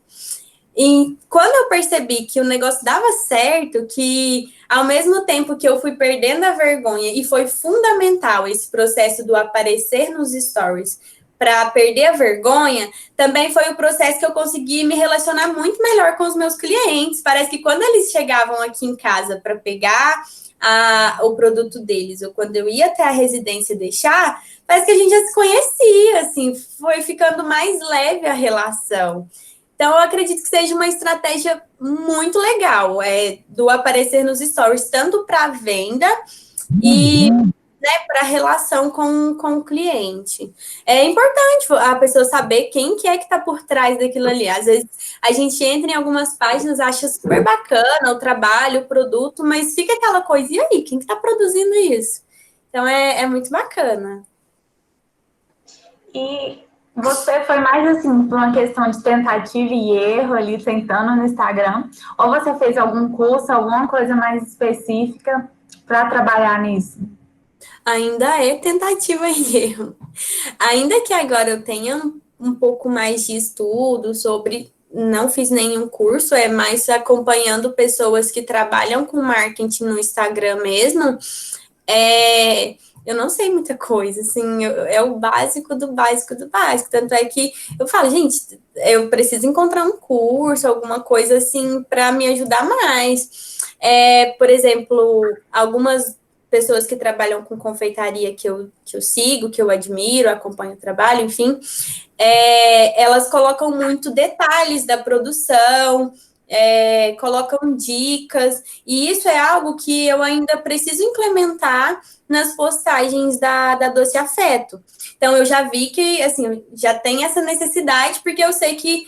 E quando eu percebi que o negócio dava certo, que ao mesmo tempo que eu fui perdendo a vergonha, e foi fundamental esse processo do aparecer nos stories para perder a vergonha, também foi o processo que eu consegui me relacionar muito melhor com os meus clientes. Parece que quando eles chegavam aqui em casa para pegar o produto deles, ou quando eu ia até a residência deixar, parece que a gente já se conhecia, assim, foi ficando mais leve a relação. Então, eu acredito que seja uma estratégia muito legal, do aparecer nos stories, tanto para venda e para relação com o cliente. É importante a pessoa saber quem que é que está por trás daquilo ali. Às vezes a gente entra em algumas páginas, acha super bacana o trabalho, o produto, mas fica aquela coisa, e aí, quem que está produzindo isso? Então, é muito bacana. E você foi mais assim por uma questão de tentativa e erro ali tentando no Instagram, ou você fez algum curso, alguma coisa mais específica para trabalhar nisso? Ainda é tentativa e erro. Ainda que agora eu tenha um pouco mais de estudo sobre, não fiz nenhum curso, é mais acompanhando pessoas que trabalham com marketing no Instagram mesmo, eu não sei muita coisa, assim, é o básico do básico do básico. Tanto é que eu falo, gente, eu preciso encontrar um curso, alguma coisa assim, para me ajudar mais. Por exemplo, algumas pessoas que trabalham com confeitaria que eu sigo, que eu admiro, acompanho o trabalho, enfim, elas colocam muito detalhes da produção, colocam dicas, e isso é algo que eu ainda preciso implementar nas postagens da Doce Afeto. Então, eu já vi que, assim, já tem essa necessidade, porque eu sei que,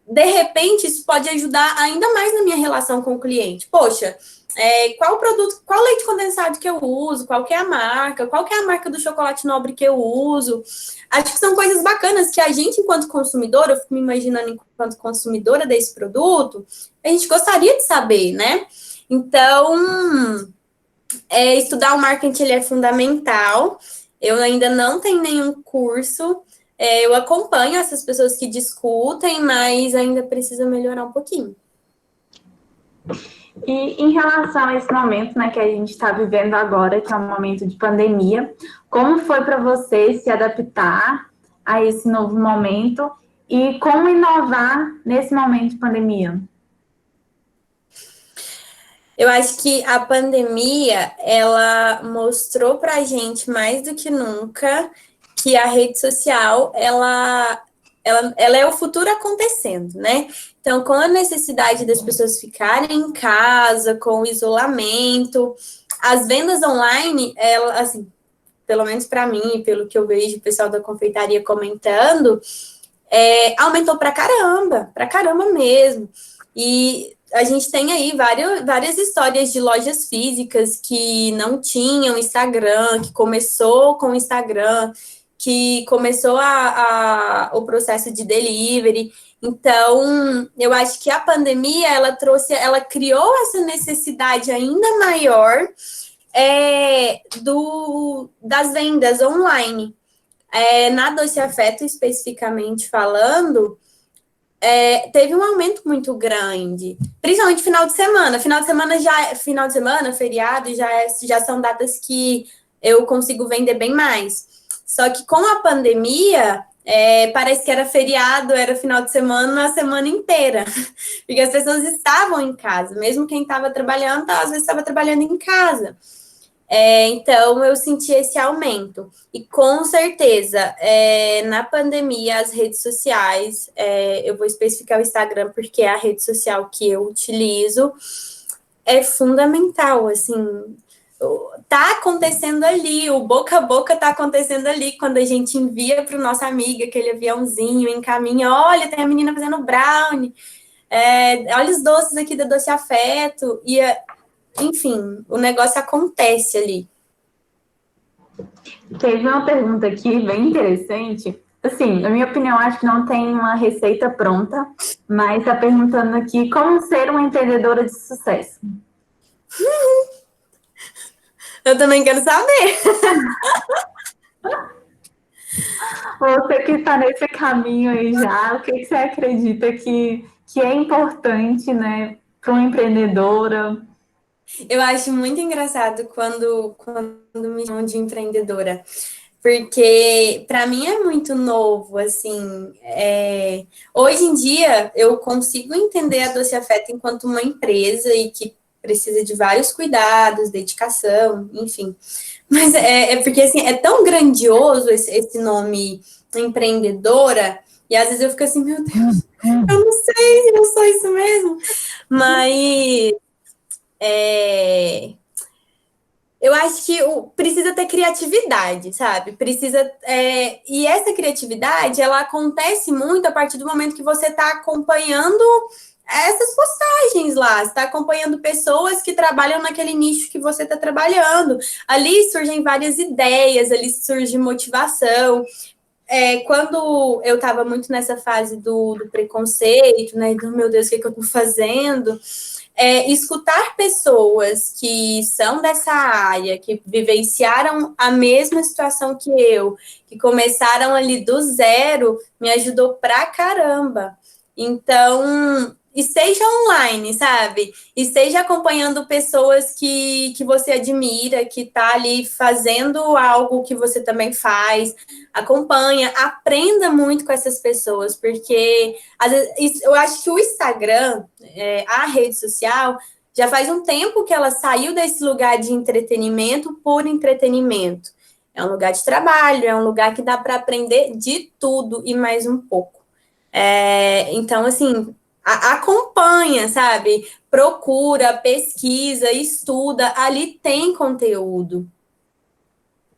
de repente, isso pode ajudar ainda mais na minha relação com o cliente. Poxa, qual produto, qual leite condensado que eu uso, qual que é a marca do chocolate nobre que eu uso. Acho que são coisas bacanas que a gente, enquanto consumidora, eu fico me imaginando enquanto consumidora desse produto, a gente gostaria de saber, né? Então, estudar o marketing ele é fundamental. Eu ainda não tenho nenhum curso. Eu acompanho essas pessoas que discutem, mas ainda precisa melhorar um pouquinho. E em relação a esse momento, né, que a gente está vivendo agora, que é um momento de pandemia, como foi para você se adaptar a esse novo momento e como inovar nesse momento de pandemia? Eu acho que a pandemia, ela mostrou para a gente mais do que nunca que a rede social, ela é o futuro acontecendo, né? Então, com a necessidade das pessoas ficarem em casa, com o isolamento, as vendas online, ela, assim, pelo menos para mim, pelo que eu vejo o pessoal da confeitaria comentando, aumentou para caramba mesmo. E a gente tem aí várias histórias de lojas físicas que não tinham Instagram, que começou com o Instagram, que começou o processo de delivery. Então, eu acho que a pandemia, ela criou essa necessidade ainda maior das vendas online. Na Doce Afeto, especificamente falando, teve um aumento muito grande, principalmente final de semana. Final de semana, feriado, já são datas que eu consigo vender bem mais. Só que com a pandemia, parece que era feriado, era final de semana, a semana inteira. Porque as pessoas estavam em casa, mesmo quem estava trabalhando, às vezes estava trabalhando em casa. Então, eu senti esse aumento. E, com certeza, na pandemia, as redes sociais, eu vou especificar o Instagram, porque é a rede social que eu utilizo, é fundamental, assim, tá acontecendo ali, o boca a boca tá acontecendo ali, quando a gente envia para o nosso amigo aquele aviãozinho, encaminha, olha, tem a menina fazendo brownie, olha os doces aqui da Doce Afeto, enfim, o negócio acontece ali. Teve uma pergunta aqui bem interessante. Assim, na minha opinião, acho que não tem uma receita pronta, mas está perguntando aqui como ser uma empreendedora de sucesso. Eu também quero saber. Você que está nesse caminho aí já, o que você acredita que é importante, né, para uma empreendedora? Eu acho muito engraçado quando me chamam de empreendedora, porque para mim é muito novo, assim. Hoje em dia eu consigo entender a Doce Afeto enquanto uma empresa e que precisa de vários cuidados, dedicação, enfim. Mas porque assim, é tão grandioso esse nome empreendedora, e às vezes eu fico assim, meu Deus, eu não sei se eu sou isso mesmo. Mas eu acho que precisa ter criatividade, sabe? E essa criatividade, ela acontece muito a partir do momento que você está acompanhando essas postagens lá, você está acompanhando pessoas que trabalham naquele nicho que você está trabalhando. Ali surgem várias ideias, ali surge motivação. Quando eu estava muito nessa fase do preconceito, né? Do meu Deus, o que eu estou fazendo? Escutar pessoas que são dessa área, que vivenciaram a mesma situação que eu, que começaram ali do zero, me ajudou pra caramba. Então, e seja online, sabe? E seja acompanhando pessoas que você admira, que tá ali fazendo algo que você também faz, acompanha, aprenda muito com essas pessoas, porque às vezes, eu acho que o Instagram, a rede social, já faz um tempo que ela saiu desse lugar de entretenimento por entretenimento. É um lugar de trabalho, é um lugar que dá para aprender de tudo e mais um pouco. Então, assim, acompanha, sabe? Procura, pesquisa, estuda, ali tem conteúdo.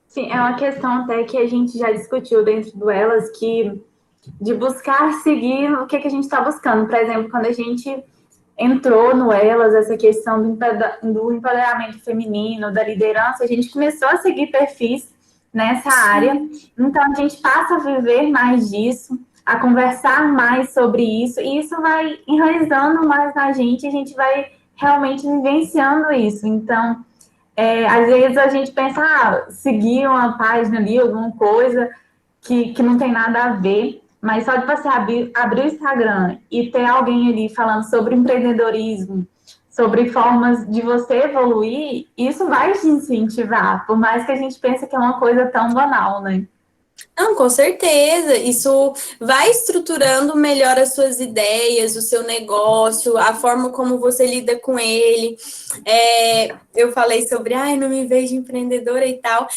Sim, é uma questão até que a gente já discutiu dentro do Elas, de buscar seguir o que a gente está buscando. Por exemplo, quando a gente entrou no Elas, essa questão do empoderamento feminino, da liderança, a gente começou a seguir perfis nessa área. Então, a gente passa a viver mais disso, a conversar mais sobre isso, e isso vai enraizando mais na gente, e a gente vai realmente vivenciando isso. Então, às vezes a gente pensa, seguir uma página ali, alguma coisa que não tem nada a ver, mas só de você abrir o Instagram e ter alguém ali falando sobre empreendedorismo, sobre formas de você evoluir, isso vai te incentivar, por mais que a gente pense que é uma coisa tão banal, né? Não, com certeza. Isso vai estruturando melhor as suas ideias, o seu negócio, a forma como você lida com ele. Eu falei sobre, não me vejo empreendedora e tal.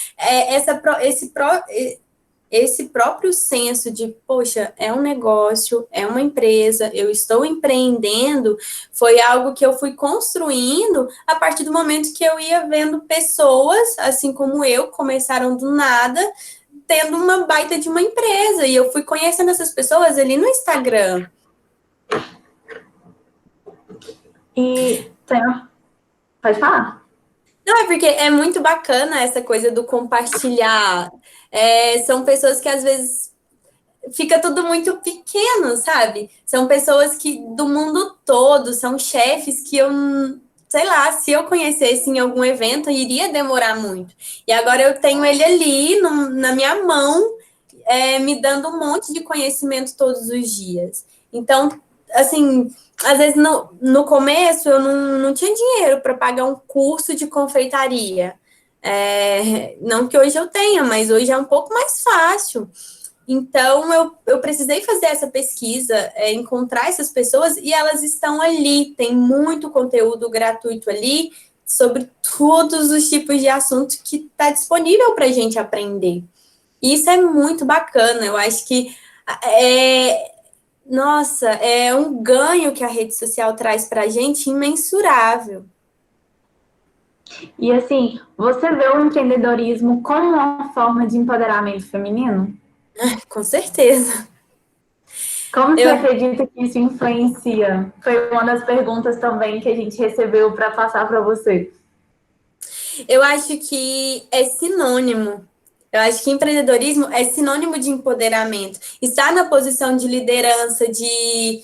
Esse próprio senso de, poxa, é um negócio, é uma empresa, eu estou empreendendo, foi algo que eu fui construindo a partir do momento que eu ia vendo pessoas, assim como eu, começaram do nada, tendo uma baita de uma empresa, e eu fui conhecendo essas pessoas ali no Instagram. E pode falar. Não, é porque é muito bacana essa coisa do compartilhar. São pessoas que às vezes fica tudo muito pequeno, sabe? São pessoas que do mundo todo, são chefes que eu, sei lá, se eu conhecesse em algum evento, iria demorar muito. E agora eu tenho ele ali na minha mão, me dando um monte de conhecimento todos os dias. Então, assim, às vezes no começo eu não tinha dinheiro para pagar um curso de confeitaria. Não que hoje eu tenha, mas hoje é um pouco mais fácil. Então, eu precisei fazer essa pesquisa, encontrar essas pessoas, e elas estão ali. Tem muito conteúdo gratuito ali sobre todos os tipos de assuntos que está disponível para a gente aprender. E isso é muito bacana. Eu acho que nossa, é um ganho que a rede social traz para a gente imensurável. E assim, você vê o empreendedorismo como uma forma de empoderamento feminino? Com certeza. Como você acredita que isso influencia? Foi uma das perguntas também que a gente recebeu para passar para você. Eu acho que é sinônimo. Eu acho que empreendedorismo é sinônimo de empoderamento. Estar na posição de liderança, de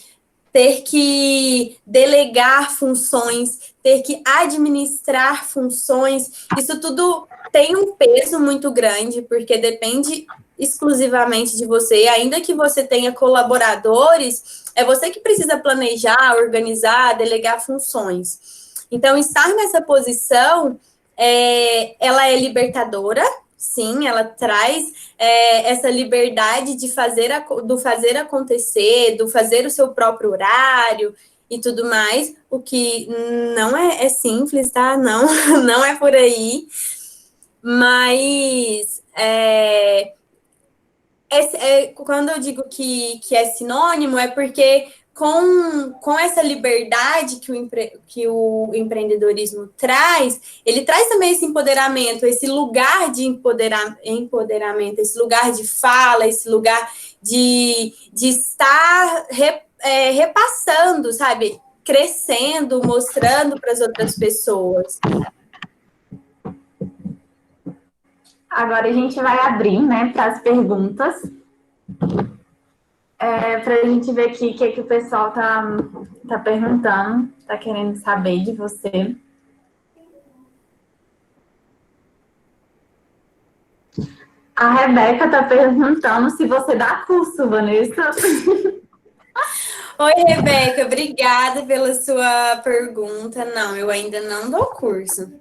ter que delegar funções, ter que administrar funções, isso tudo tem um peso muito grande, porque depende exclusivamente de você. Ainda que você tenha colaboradores, é você que precisa planejar, organizar, delegar funções. Então, estar nessa posição, ela é libertadora. Sim, ela traz essa liberdade de do fazer acontecer, do fazer o seu próprio horário e tudo mais, o que não é simples, tá? Não, não é por aí. Mas quando eu digo que é sinônimo, é porque com essa liberdade que o empreendedorismo traz, ele traz também esse empoderamento, esse lugar de empoderamento, esse lugar de fala, esse lugar de estar repassando, sabe? Crescendo, mostrando para as outras pessoas. Agora a gente vai abrir, né, para as perguntas. Para a gente ver aqui o que o pessoal tá perguntando, tá querendo saber de você. A Rebeca tá perguntando se você dá curso, Vanessa. Oi, Rebeca, obrigada pela sua pergunta. Não, eu ainda não dou curso.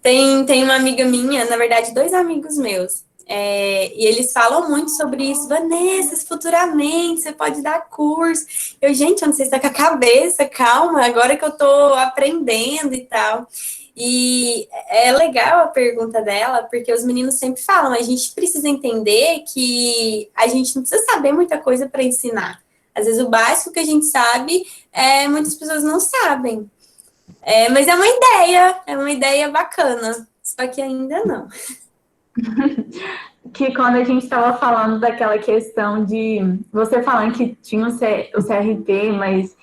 Tem uma amiga minha, na verdade, dois amigos meus, e eles falam muito sobre isso. Vanessa, futuramente você pode dar curso. Gente, eu não sei se tá com a cabeça, calma, agora que eu tô aprendendo e tal. E é legal a pergunta dela, porque os meninos sempre falam, a gente precisa entender que a gente não precisa saber muita coisa para ensinar. Às vezes o básico que a gente sabe, muitas pessoas não sabem. Mas é uma ideia bacana, só que ainda não. Que quando a gente estava falando daquela questão de você falando que tinha o CRT, mas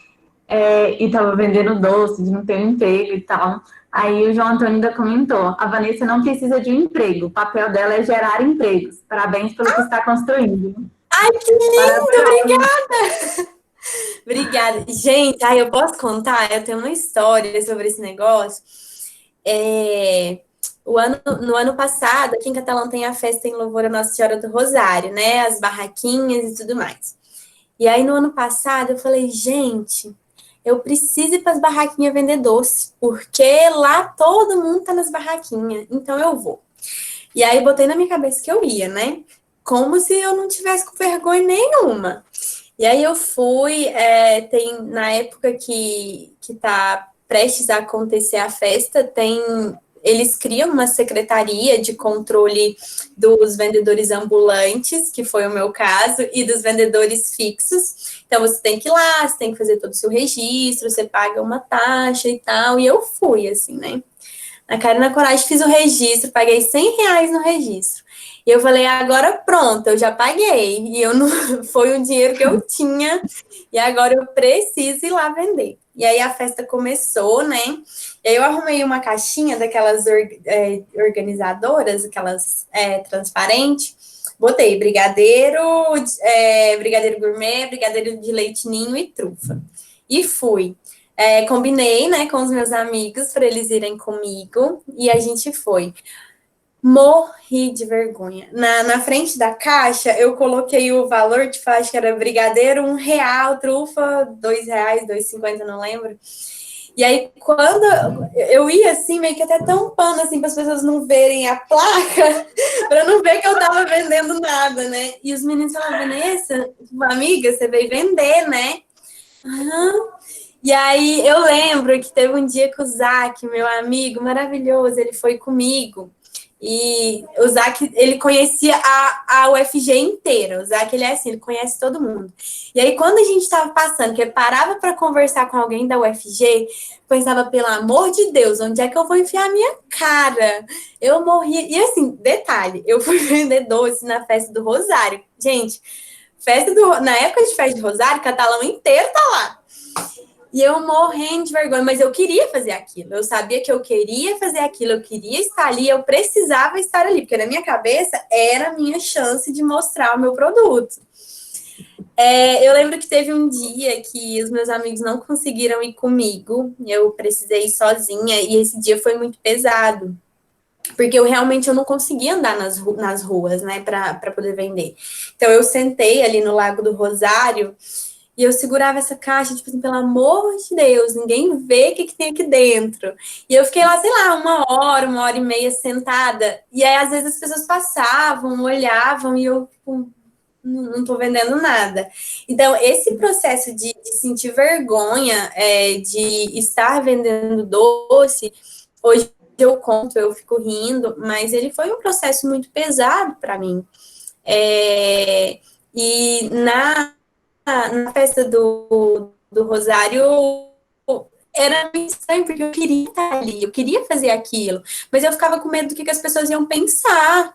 e estava vendendo doce, de não ter um emprego e tal. Aí o João Antônio ainda comentou: a Vanessa não precisa de um emprego, o papel dela é gerar empregos. Parabéns pelo que está construindo. Ai, que lindo! Obrigada! Obrigada. Gente, eu posso contar? Eu tenho uma história sobre esse negócio. No ano passado, aqui em Catalão tem a festa em louvor a Nossa Senhora do Rosário, né? As barraquinhas e tudo mais. E aí, no ano passado, eu falei, gente, eu preciso ir para as barraquinhas vender doce, porque lá todo mundo tá nas barraquinhas, então eu vou. E aí, botei na minha cabeça que eu ia, né? Como se eu não tivesse com vergonha nenhuma. E aí eu fui, na época que tá prestes a acontecer a festa, eles criam uma secretaria de controle dos vendedores ambulantes, que foi o meu caso, e dos vendedores fixos. Então, você tem que ir lá, você tem que fazer todo o seu registro, você paga uma taxa e tal, e eu fui, assim, né? na cara e na coragem, fiz o registro, paguei R$ 100 no registro. E eu falei, agora pronto, eu já paguei. E eu não foi o dinheiro que eu tinha, e agora eu preciso ir lá vender. E aí a festa começou, né? E aí eu arrumei uma caixinha daquelas organizadoras, aquelas transparentes. Botei brigadeiro, brigadeiro gourmet, brigadeiro de leite ninho e trufa. E fui. Combinei, né, com os meus amigos para eles irem comigo. E a gente foi. Morri de vergonha. Na frente da caixa, eu coloquei o valor, tipo, acho que era brigadeiro, R$ 1, trufa, R$ 2, R$ 2,50, não lembro. E aí, quando eu ia assim, meio que até tampando, assim, para as pessoas não verem a placa, para não ver que eu tava vendendo nada, né? E os meninos falavam, Vanessa, amiga, você veio vender, né? Uhum. E aí, eu lembro que teve um dia que o Zac, meu amigo maravilhoso, ele foi comigo. E o Zac, ele conhecia a UFG inteira. O Zac, ele é assim, ele conhece todo mundo. E aí, quando a gente estava passando, que ele parava para conversar com alguém da UFG, pensava, pelo amor de Deus, onde é que eu vou enfiar a minha cara? Eu morria. E assim, detalhe, eu fui vender doce na festa do Rosário. Gente, na época de festa de Rosário, Catalão inteiro tá lá. E eu morrendo de vergonha, mas eu queria fazer aquilo. Eu sabia que eu queria fazer aquilo, eu queria estar ali, eu precisava estar ali, porque na minha cabeça era a minha chance de mostrar o meu produto. Eu lembro que teve um dia que os meus amigos não conseguiram ir comigo, eu precisei ir sozinha, e esse dia foi muito pesado, porque eu não conseguia andar nas ruas, né, para poder vender. Então eu sentei ali no Lago do Rosário, e eu segurava essa caixa, tipo assim, pelo amor de Deus, ninguém vê o que tem aqui dentro. E eu fiquei lá, sei lá, 1 hora, 1 hora e meia sentada. E aí, às vezes, as pessoas passavam, olhavam, e eu, tipo, não tô vendendo nada. Então, esse processo de sentir vergonha, de estar vendendo doce, hoje eu conto, eu fico rindo, mas ele foi um processo muito pesado para mim. E na festa do Rosário era meio estranho, porque eu queria estar ali, eu queria fazer aquilo, mas eu ficava com medo do que as pessoas iam pensar.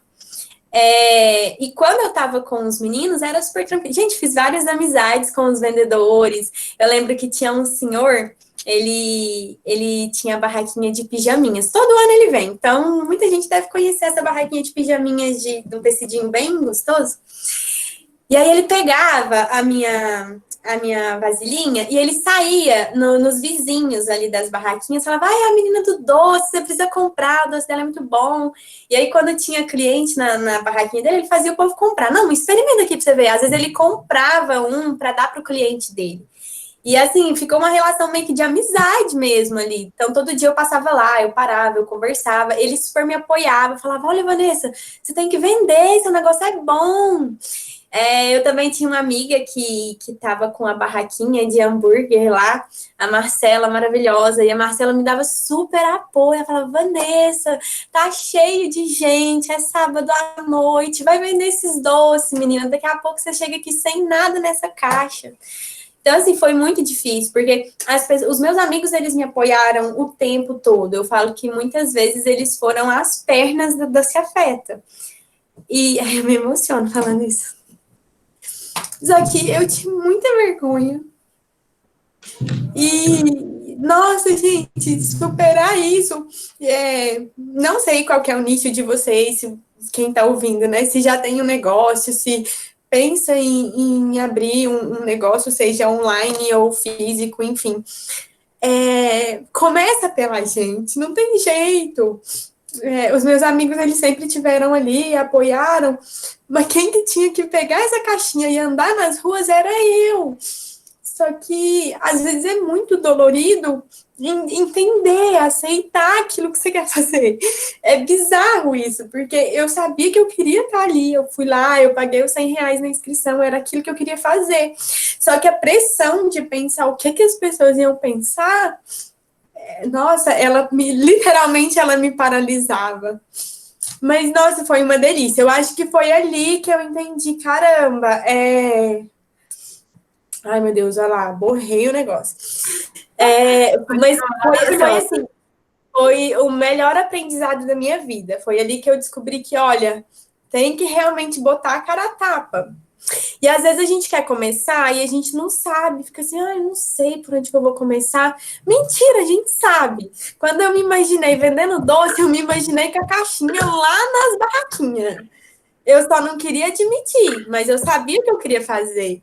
E quando eu tava com os meninos, era super tranquilo. Gente, fiz várias amizades com os vendedores. Eu lembro que tinha um senhor, ele tinha barraquinha de pijaminhas. Todo ano ele vem. Então, muita gente deve conhecer essa barraquinha de pijaminhas de um tecidinho bem gostoso. E aí ele pegava a minha vasilhinha e ele saía nos vizinhos ali das barraquinhas, falava, ai, a menina do doce, você precisa comprar, o doce dela é muito bom. E aí, quando tinha cliente na barraquinha dele, ele fazia o povo comprar. Não, experimenta aqui pra você ver. Às vezes ele comprava um para dar pro cliente dele. E assim, ficou uma relação meio que de amizade mesmo ali. Então, todo dia eu passava lá, eu parava, eu conversava, ele super me apoiava, falava, olha, Vanessa, você tem que vender, seu negócio é bom. Eu também tinha uma amiga que estava com a barraquinha de hambúrguer lá, a Marcela, maravilhosa, e a Marcela me dava super apoio, ela falava, Vanessa, tá cheio de gente, é sábado à noite, vai vender esses doces, menina, daqui a pouco você chega aqui sem nada nessa caixa. Então, assim, foi muito difícil, porque os meus amigos, eles me apoiaram o tempo todo, eu falo que muitas vezes eles foram as pernas da Se Afeta, e eu me emociono falando isso. Só que eu tinha muita vergonha. E, nossa, gente, superar isso. Não sei qual que é o nicho de vocês, quem tá ouvindo, né? Se já tem um negócio, se pensa em abrir um negócio, seja online ou físico, enfim. Começa pela gente, não tem jeito. Os meus amigos, eles sempre tiveram ali, apoiaram, mas quem que tinha que pegar essa caixinha e andar nas ruas era eu. Só que, às vezes, é muito dolorido entender, aceitar aquilo que você quer fazer. É bizarro isso, porque eu sabia que eu queria estar ali, eu fui lá, eu paguei os R$ 100 na inscrição, era aquilo que eu queria fazer. Só que a pressão de pensar o que as pessoas iam pensar, nossa, literalmente ela me paralisava. Mas, nossa, foi uma delícia. Eu acho que foi ali que eu entendi, caramba, Ai, meu Deus, olha lá, borrei o negócio. Mas foi assim, foi o melhor aprendizado da minha vida. Foi ali que eu descobri que, olha, tem que realmente botar a cara a tapa. E às vezes a gente quer começar e a gente não sabe, fica assim, eu não sei por onde que eu vou começar. Mentira, a gente sabe. Quando eu me imaginei vendendo doce, eu me imaginei com a caixinha lá nas barraquinhas. Eu só não queria admitir, mas eu sabia o que eu queria fazer.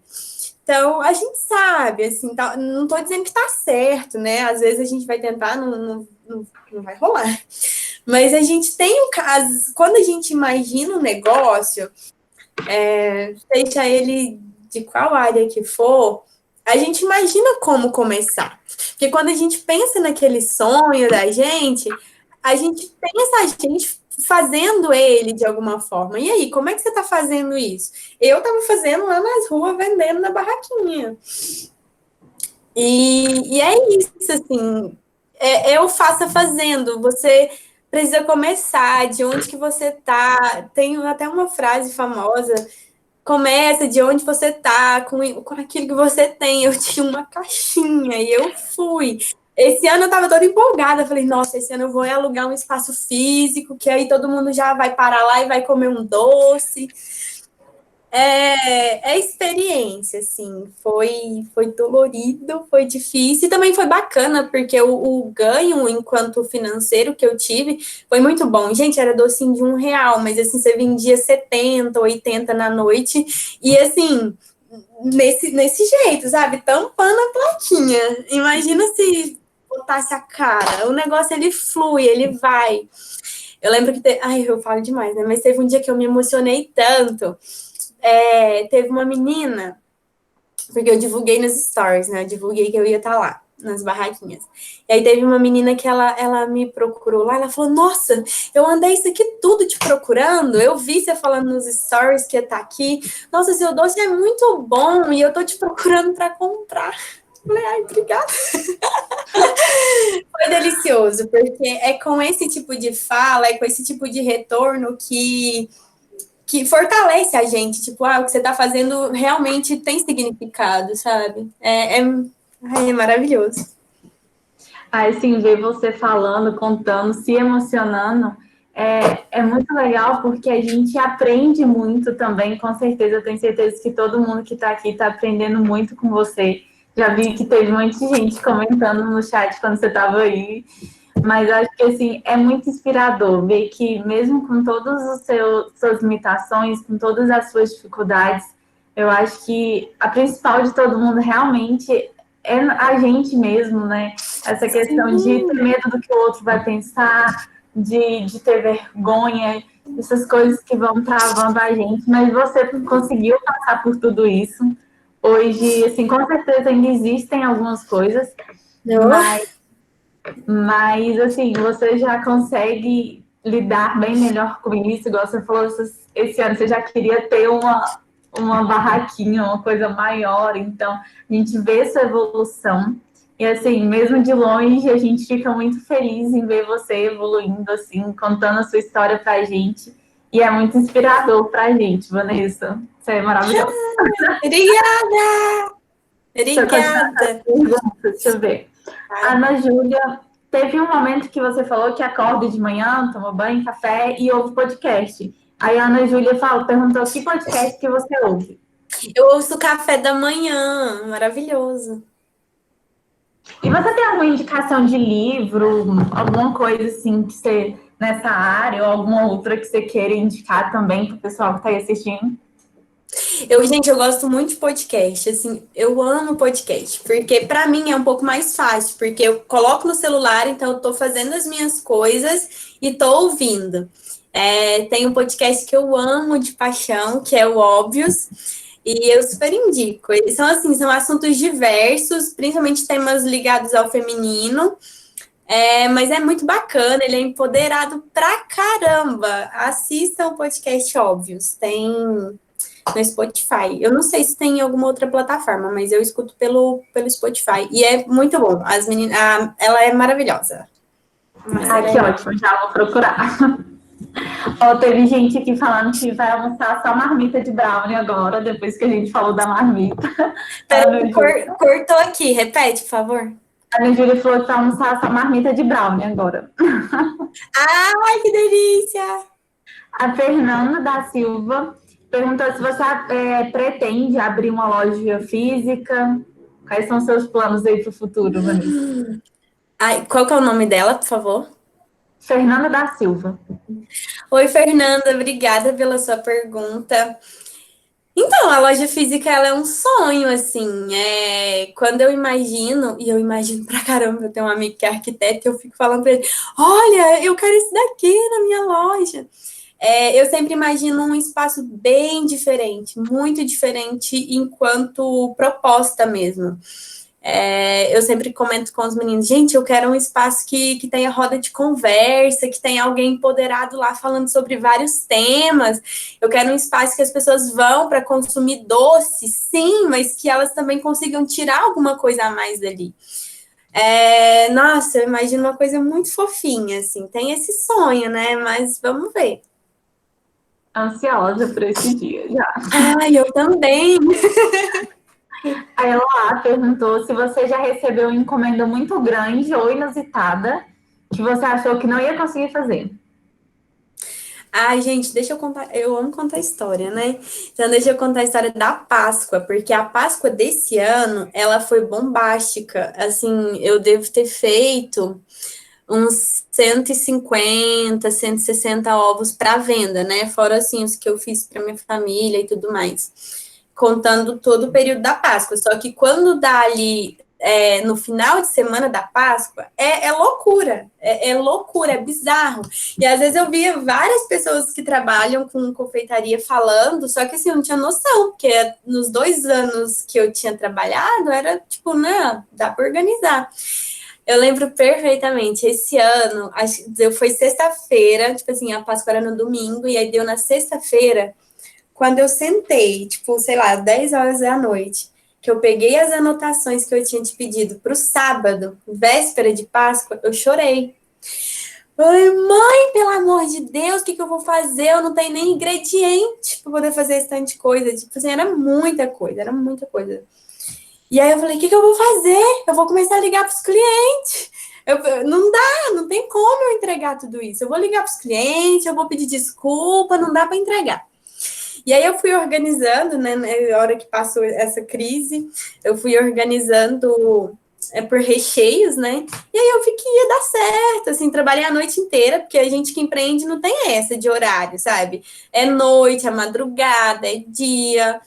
Então, a gente sabe, assim, tá, não estou dizendo que está certo, né? Às vezes a gente vai tentar, não vai rolar. Mas a gente tem um caso, quando a gente imagina um negócio, seja ele de qual área que for, a gente imagina como começar. Porque quando a gente pensa naquele sonho da gente, a gente pensa a gente fazendo ele de alguma forma. E aí, como é que você está fazendo isso? Eu estava fazendo lá nas ruas, vendendo na barraquinha. E é isso, assim, eu faça fazendo, você precisa começar, de onde que você tá, tem até uma frase famosa, começa de onde você tá, com aquilo que você tem. Eu tinha uma caixinha e eu fui. Esse ano eu tava toda empolgada, falei, nossa, esse ano eu vou alugar um espaço físico, que aí todo mundo já vai parar lá e vai comer um doce. É experiência, assim, foi dolorido, foi difícil, e também foi bacana, porque o ganho enquanto financeiro que eu tive foi muito bom. Gente, era docinho de R$ 1, mas assim, você vendia 70, 80 na noite, e assim, nesse jeito, sabe? Tampando a plaquinha. Imagina se botasse a cara, o negócio ele flui, ele vai. Eu lembro que, ai, eu falo demais, né? Mas teve um dia que eu me emocionei tanto. Teve uma menina, porque eu divulguei nas stories, né? Eu divulguei que eu ia estar lá, nas barraquinhas. E aí teve uma menina que ela me procurou lá, ela falou, nossa, eu andei isso aqui tudo te procurando, eu vi você falando nos stories que ia estar aqui, nossa, seu doce é muito bom e eu tô te procurando para comprar. Falei, ai, obrigada. Foi delicioso, porque é com esse tipo de fala, é com esse tipo de retorno que fortalece a gente, tipo, o que você está fazendo realmente tem significado, sabe? É maravilhoso. Assim, ver você falando, contando, se emocionando, é muito legal porque a gente aprende muito também, com certeza. Eu tenho certeza que todo mundo que está aqui está aprendendo muito com você. Já vi que teve muita gente comentando no chat quando você estava aí. Mas acho que assim, é muito inspirador ver que mesmo com todas as suas limitações, com todas as suas dificuldades, eu acho que a principal de todo mundo realmente é a gente mesmo, né? Essa questão de ter medo do que o outro vai pensar, de ter vergonha, essas coisas que vão travando a gente, mas você conseguiu passar por tudo isso. Hoje, assim, com certeza ainda existem algumas coisas, mas assim, você já consegue lidar bem melhor com isso, igual você falou, esse ano você já queria ter uma barraquinha, uma coisa maior, então a gente vê sua evolução. E assim, mesmo de longe, a gente fica muito feliz em ver você evoluindo, assim, contando a sua história pra gente. E é muito inspirador pra gente, Vanessa. Você é maravilhosa. Obrigada! Obrigada! Deixa eu ver. Ana Júlia, teve um momento que você falou que acorda de manhã, toma banho, café e ouve podcast. Aí a Ana Júlia perguntou que podcast que você ouve. Eu ouço café da manhã, maravilhoso. E você tem alguma indicação de livro, alguma coisa assim que você, nessa área, ou alguma outra que você queira indicar também para o pessoal que está aí assistindo? Gente, eu gosto muito de podcast, assim, eu amo podcast, porque para mim é um pouco mais fácil, porque eu coloco no celular, então eu tô fazendo as minhas coisas e tô ouvindo. Tem um podcast que eu amo de paixão, que é o Óbvios, e eu super indico. Eles são assim, são assuntos diversos, principalmente temas ligados ao feminino, mas é muito bacana, ele é empoderado pra caramba. Assistam o podcast Óbvios, tem no Spotify. Eu não sei se tem em alguma outra plataforma, mas eu escuto pelo Spotify. E é muito bom. As meninas, ela é maravilhosa. Que ótimo, já vou procurar. Teve gente aqui falando que vai almoçar só marmita de brownie agora, depois que a gente falou da marmita. Cortou aqui, repete, por favor. A minha Júlia falou que vai almoçar essa marmita de brownie agora. Ai, que delícia! A Fernanda da Silva perguntou se você pretende abrir uma loja física. Quais são seus planos aí para o futuro, Vanessa? Ai, qual que é o nome dela, por favor? Fernanda da Silva. Oi, Fernanda, obrigada pela sua pergunta. Então, a loja física, ela é um sonho, assim, quando eu imagino, e eu imagino pra caramba, eu tenho um amigo que é arquiteto, e eu fico falando pra ele, olha, eu quero isso daqui na minha loja. Eu sempre imagino um espaço bem diferente, muito diferente enquanto proposta mesmo. Eu sempre comento com os meninos, gente, eu quero um espaço que tenha roda de conversa, que tenha alguém empoderado lá falando sobre vários temas. Eu quero um espaço que as pessoas vão para consumir doce, sim, mas que elas também consigam tirar alguma coisa a mais dali. Nossa, eu imagino uma coisa muito fofinha, assim, tem esse sonho, né? Mas vamos ver. Ansiosa por esse dia já. Ai, eu também. A Eloá perguntou se você já recebeu uma encomenda muito grande ou inusitada que você achou que não ia conseguir fazer. Ai, gente, deixa eu contar. Eu amo contar história, né? Então, deixa eu contar a história da Páscoa, porque a Páscoa desse ano, ela foi bombástica. Assim, eu devo ter feito uns 150, 160 ovos para venda, né? Fora, assim, os que eu fiz para minha família e tudo mais. Contando todo o período da Páscoa. Só que quando dá ali no final de semana da Páscoa, é loucura, é loucura, é bizarro. E às vezes eu via várias pessoas que trabalham com confeitaria falando, só que assim, eu não tinha noção, porque nos 2 anos que eu tinha trabalhado, era tipo, né, dá para organizar. Eu lembro perfeitamente, esse ano, foi sexta-feira, tipo assim, a Páscoa era no domingo, e aí deu na sexta-feira, quando eu sentei, tipo, sei lá, 10 horas da noite, que eu peguei as anotações que eu tinha te pedido para o sábado, véspera de Páscoa, eu chorei. Falei, mãe, pelo amor de Deus, o que eu vou fazer? Eu não tenho nem ingrediente para poder fazer esse tanto de coisa. Tipo assim, era muita coisa, era muita coisa. E aí eu falei, o que eu vou fazer? Eu vou começar a ligar para os clientes. Não dá, não tem como eu entregar tudo isso. Eu vou ligar para os clientes, eu vou pedir desculpa, não dá para entregar. E aí eu fui organizando, né, na hora que passou essa crise, eu fui organizando por recheios, né? E aí eu vi que ia dar certo, assim, trabalhei a noite inteira, porque a gente que empreende não tem essa de horário, sabe? É noite, é madrugada, é dia.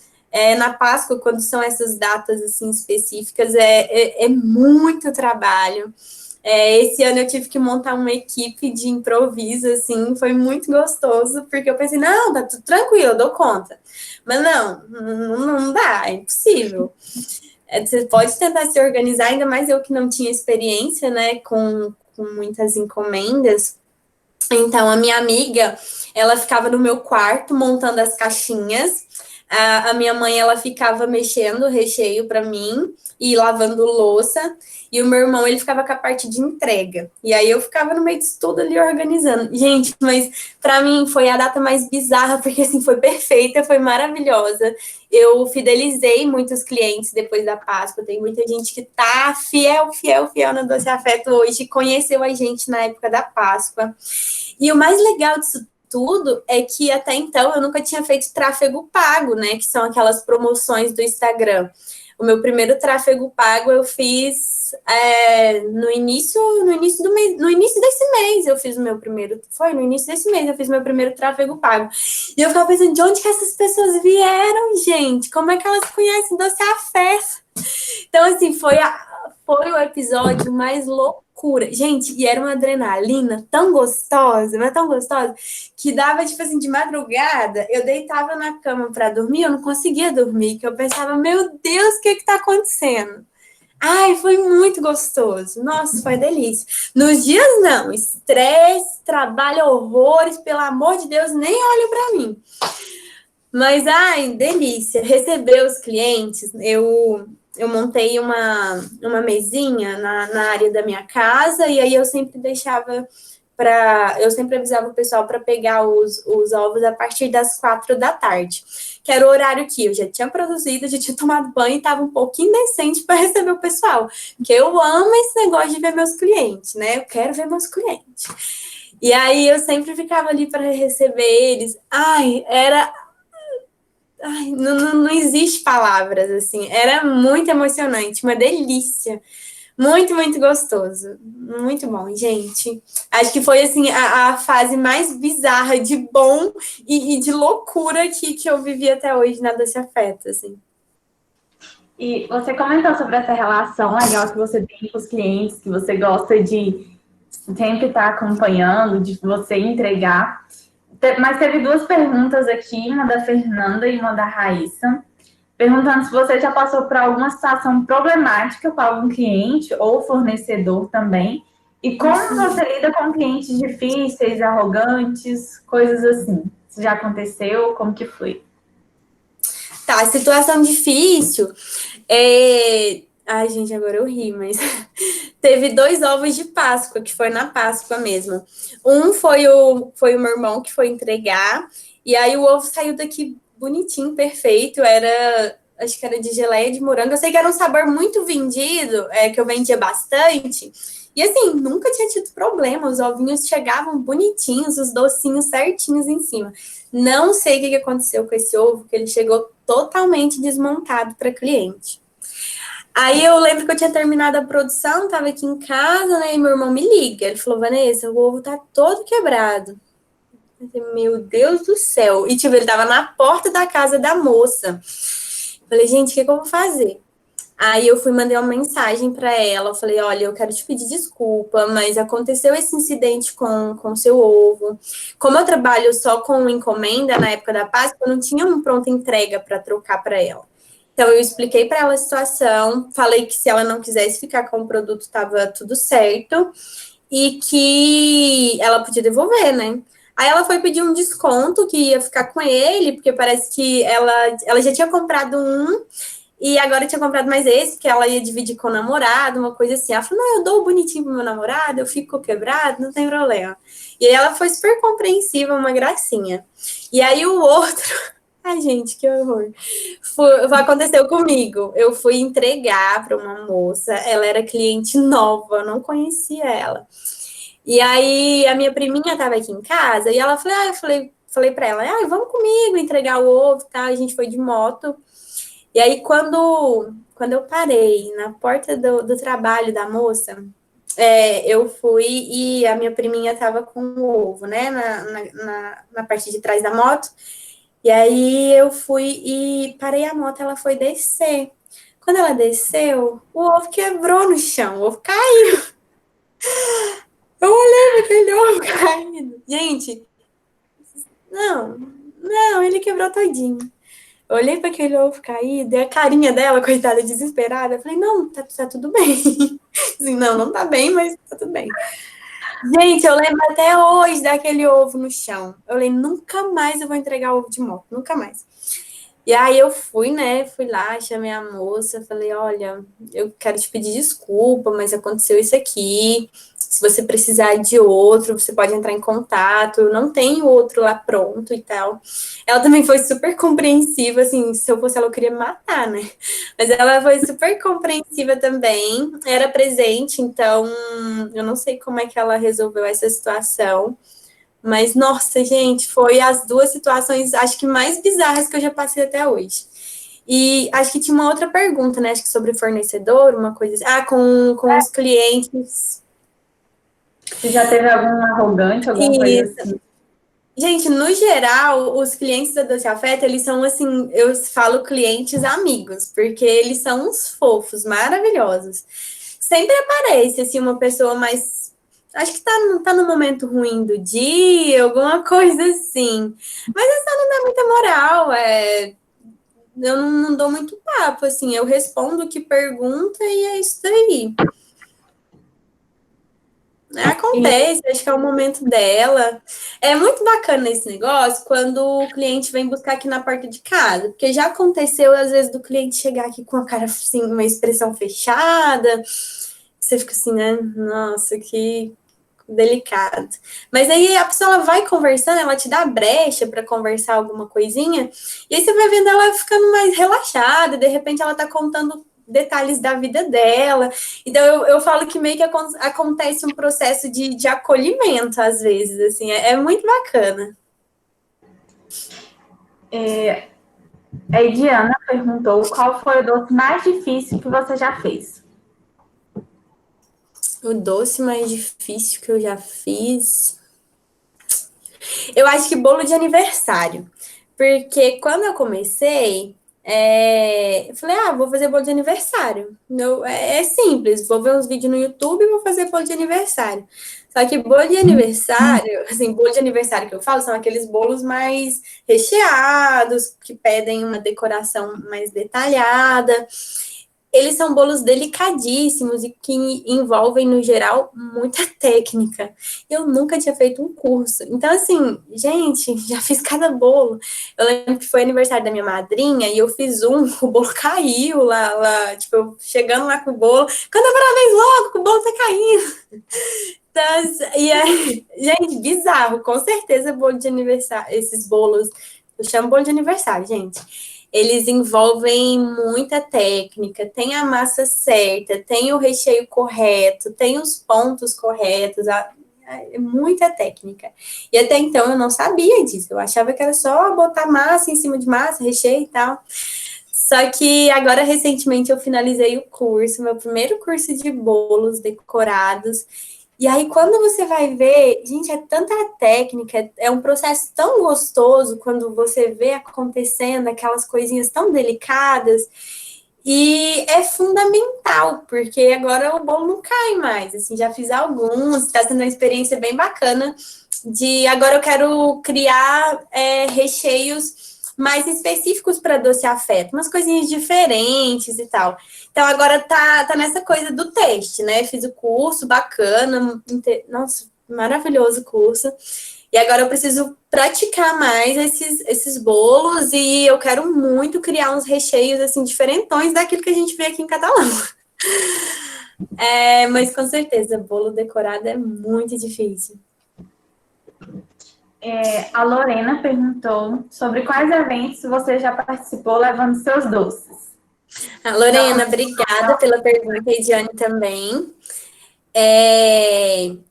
Na Páscoa, quando são essas datas assim específicas, é muito trabalho. Esse ano eu tive que montar uma equipe de improviso, assim, foi muito gostoso, porque eu pensei, não, tá tudo tranquilo, eu dou conta. Mas não dá, é impossível. Você pode tentar se organizar, ainda mais eu que não tinha experiência, né, com muitas encomendas. Então, a minha amiga, ela ficava no meu quarto montando as caixinhas. A minha mãe, ela ficava mexendo o recheio para mim e lavando louça. E o meu irmão, ele ficava com a parte de entrega. E aí eu ficava no meio disso tudo ali organizando. Gente, mas para mim foi a data mais bizarra, porque assim, foi perfeita, foi maravilhosa. Eu fidelizei muitos clientes depois da Páscoa. Tem muita gente que tá fiel, fiel, fiel no Doce Afeto hoje, conheceu a gente na época da Páscoa. E o mais legal disso tudo é que até então eu nunca tinha feito tráfego pago, né? Que são aquelas promoções do Instagram. O meu primeiro tráfego pago eu fiz no início do mês, no início desse mês eu fiz o meu primeiro, foi no início desse mês eu fiz meu primeiro tráfego pago. E eu ficava pensando, de onde que essas pessoas vieram, gente? Como é que elas conhecem Doce Afeto? Então, assim, foi o episódio mais loucura. Gente, e era uma adrenalina tão gostosa, mas tão gostosa, que dava, tipo assim, de madrugada, eu deitava na cama para dormir, eu não conseguia dormir, que eu pensava, meu Deus, o que tá acontecendo? Ai, foi muito gostoso. Nossa, foi delícia. Nos dias, não. Estresse, trabalho, horrores, pelo amor de Deus, nem olho para mim. Mas, ai, delícia. Receber os clientes, eu montei uma mesinha na área da minha casa, e aí eu sempre deixava eu sempre avisava o pessoal para pegar os ovos a partir das 4 da tarde, que era o horário que eu já tinha produzido, já tinha tomado banho e estava um pouquinho decente para receber o pessoal. Porque eu amo esse negócio de ver meus clientes, né? Eu quero ver meus clientes. E aí eu sempre ficava ali para receber eles. Não existe palavras, assim. Era muito emocionante, uma delícia. Muito, muito gostoso. Muito bom, gente. Acho que foi, assim, a fase mais bizarra de bom e de loucura que eu vivi até hoje na Doce Afeto, assim. E você comentou sobre essa relação legal que você tem com os clientes, que você gosta de sempre estar acompanhando, de você entregar. Mas teve duas perguntas aqui, uma da Fernanda e uma da Raíssa, perguntando se você já passou por alguma situação problemática com algum cliente ou fornecedor também, e como você lida com clientes difíceis, arrogantes, coisas assim. Se já aconteceu, como que foi? Tá, situação difícil. Ai, gente, agora eu ri, mas teve 2 ovos de Páscoa, que foi na Páscoa mesmo. Um foi o meu irmão que foi entregar, e aí o ovo saiu daqui bonitinho, perfeito. Acho que era de geleia de morango. Eu sei que era um sabor muito vendido, que eu vendia bastante. E assim, nunca tinha tido problema. Os ovinhos chegavam bonitinhos, os docinhos certinhos em cima. Não sei o que aconteceu com esse ovo, que ele chegou totalmente desmontado para cliente. Aí eu lembro que eu tinha terminado a produção, tava aqui em casa, né? E meu irmão me liga. Ele falou, Vanessa, o ovo tá todo quebrado. Eu falei, meu Deus do céu. E tipo, ele tava na porta da casa da moça. Eu falei, gente, o que eu vou fazer? Aí eu mandei uma mensagem para ela, eu falei, olha, eu quero te pedir desculpa, mas aconteceu esse incidente com o seu ovo. Como eu trabalho só com encomenda na época da Páscoa, eu não tinha uma pronta entrega para trocar para ela. Então eu expliquei para ela a situação, falei que se ela não quisesse ficar com o produto, estava tudo certo e que ela podia devolver, né? Aí ela foi pedir um desconto que ia ficar com ele, porque parece que ela já tinha comprado um e agora tinha comprado mais esse, que ela ia dividir com o namorado, uma coisa assim. Ela falou, não, eu dou o bonitinho pro meu namorado, eu fico quebrado, não tem problema. E aí ela foi super compreensiva, uma gracinha. E aí o outro... Ai, gente, que horror. Aconteceu comigo. Eu fui entregar para uma moça, ela era cliente nova, eu não conhecia ela. E aí a minha priminha estava aqui em casa e ela falou, falei para ela, vamos comigo entregar o ovo e tal. A gente foi de moto. E aí, quando eu parei na porta do trabalho da moça, eu fui e a minha priminha estava com o ovo, né, na parte de trás da moto. E aí eu fui e parei a moto, ela foi descer. Quando ela desceu, o ovo quebrou no chão, o ovo caiu. Eu olhei para aquele ovo caído. Gente, não, ele quebrou todinho. Eu olhei para aquele ovo caído e a carinha dela, coitada, desesperada. Eu falei, não, tá tudo bem. Assim, não tá bem, mas tá tudo bem. Gente, eu lembro até hoje daquele ovo no chão. Eu falei, nunca mais eu vou entregar ovo de moto, nunca mais. E aí eu fui, né? Fui lá, chamei a moça, falei, olha, eu quero te pedir desculpa, mas aconteceu isso aqui. Se você precisar de outro, você pode entrar em contato. Eu não tenho outro lá pronto e tal. Ela também foi super compreensiva, assim, se eu fosse ela, eu queria me matar, né? Mas ela foi super compreensiva também. Era presente, então eu não sei como é que ela resolveu essa situação. Mas, nossa, gente, foi as 2 situações, acho que mais bizarras que eu já passei até hoje. E acho que tinha uma outra pergunta, né? Acho que sobre fornecedor, uma coisa assim. Com os clientes. Se já teve algum arrogante, alguma coisa assim? Gente, no geral, os clientes da Doce Afeto, eles são assim, eu falo clientes amigos, porque eles são uns fofos, maravilhosos. Sempre aparece, assim, uma pessoa mais... Acho que tá no momento ruim do dia, alguma coisa assim. Mas essa não dá muita moral, eu não dou muito papo, assim, eu respondo o que pergunta e é isso aí. Acontece, acho que é o momento dela. É muito bacana esse negócio quando o cliente vem buscar aqui na porta de casa, porque já aconteceu, às vezes, do cliente chegar aqui com a cara, assim, uma expressão fechada, você fica assim, né? Nossa, que delicado. Mas aí a pessoa ela vai conversando, ela te dá brecha para conversar alguma coisinha, e aí você vai vendo ela ficando mais relaxada, de repente ela tá contando detalhes da vida dela. Então eu falo que meio que acontece um processo de acolhimento às vezes, assim, é muito bacana. A Ediana perguntou qual foi o doce mais difícil que você já fez. O doce mais difícil que eu já fiz. Eu acho que bolo de aniversário. Porque quando eu comecei, eu falei, vou fazer bolo de aniversário. É simples, vou ver uns vídeos no YouTube e vou fazer bolo de aniversário. Só que bolo de aniversário, assim, bolo de aniversário que eu falo, são aqueles bolos mais recheados, que pedem uma decoração mais detalhada. Eles são bolos delicadíssimos e que envolvem, no geral, muita técnica. Eu nunca tinha feito um curso. Então, assim, gente, já fiz cada bolo. Eu lembro que foi aniversário da minha madrinha e eu fiz o bolo caiu lá, tipo, eu chegando lá com o bolo. Canta parabéns logo, que o bolo tá caindo. Então, e aí, gente, bizarro. Com certeza, bolo de aniversário, esses bolos, eu chamo bolo de aniversário, gente. Eles envolvem muita técnica, tem a massa certa, tem o recheio correto, tem os pontos corretos, é muita técnica. E até então eu não sabia disso, eu achava que era só botar massa em cima de massa, recheio e tal. Só que agora, recentemente, eu finalizei o curso, meu primeiro curso de bolos decorados. E aí, quando você vai ver, gente, é tanta técnica, é um processo tão gostoso quando você vê acontecendo aquelas coisinhas tão delicadas. E é fundamental, porque agora o bolo não cai mais. Assim, já fiz alguns, está sendo uma experiência bem bacana. Agora eu quero criar recheios mais específicos para doce afeto, umas coisinhas diferentes e tal. Então, agora tá nessa coisa do teste, né? Fiz o curso, bacana, nossa, maravilhoso curso. E agora eu preciso praticar mais esses bolos e eu quero muito criar uns recheios, assim, diferentões daquilo que a gente vê aqui em Catalão. Mas com certeza, bolo decorado é muito difícil. A Lorena perguntou sobre quais eventos você já participou levando seus doces. Lorena, obrigada pela pergunta, Ediane também.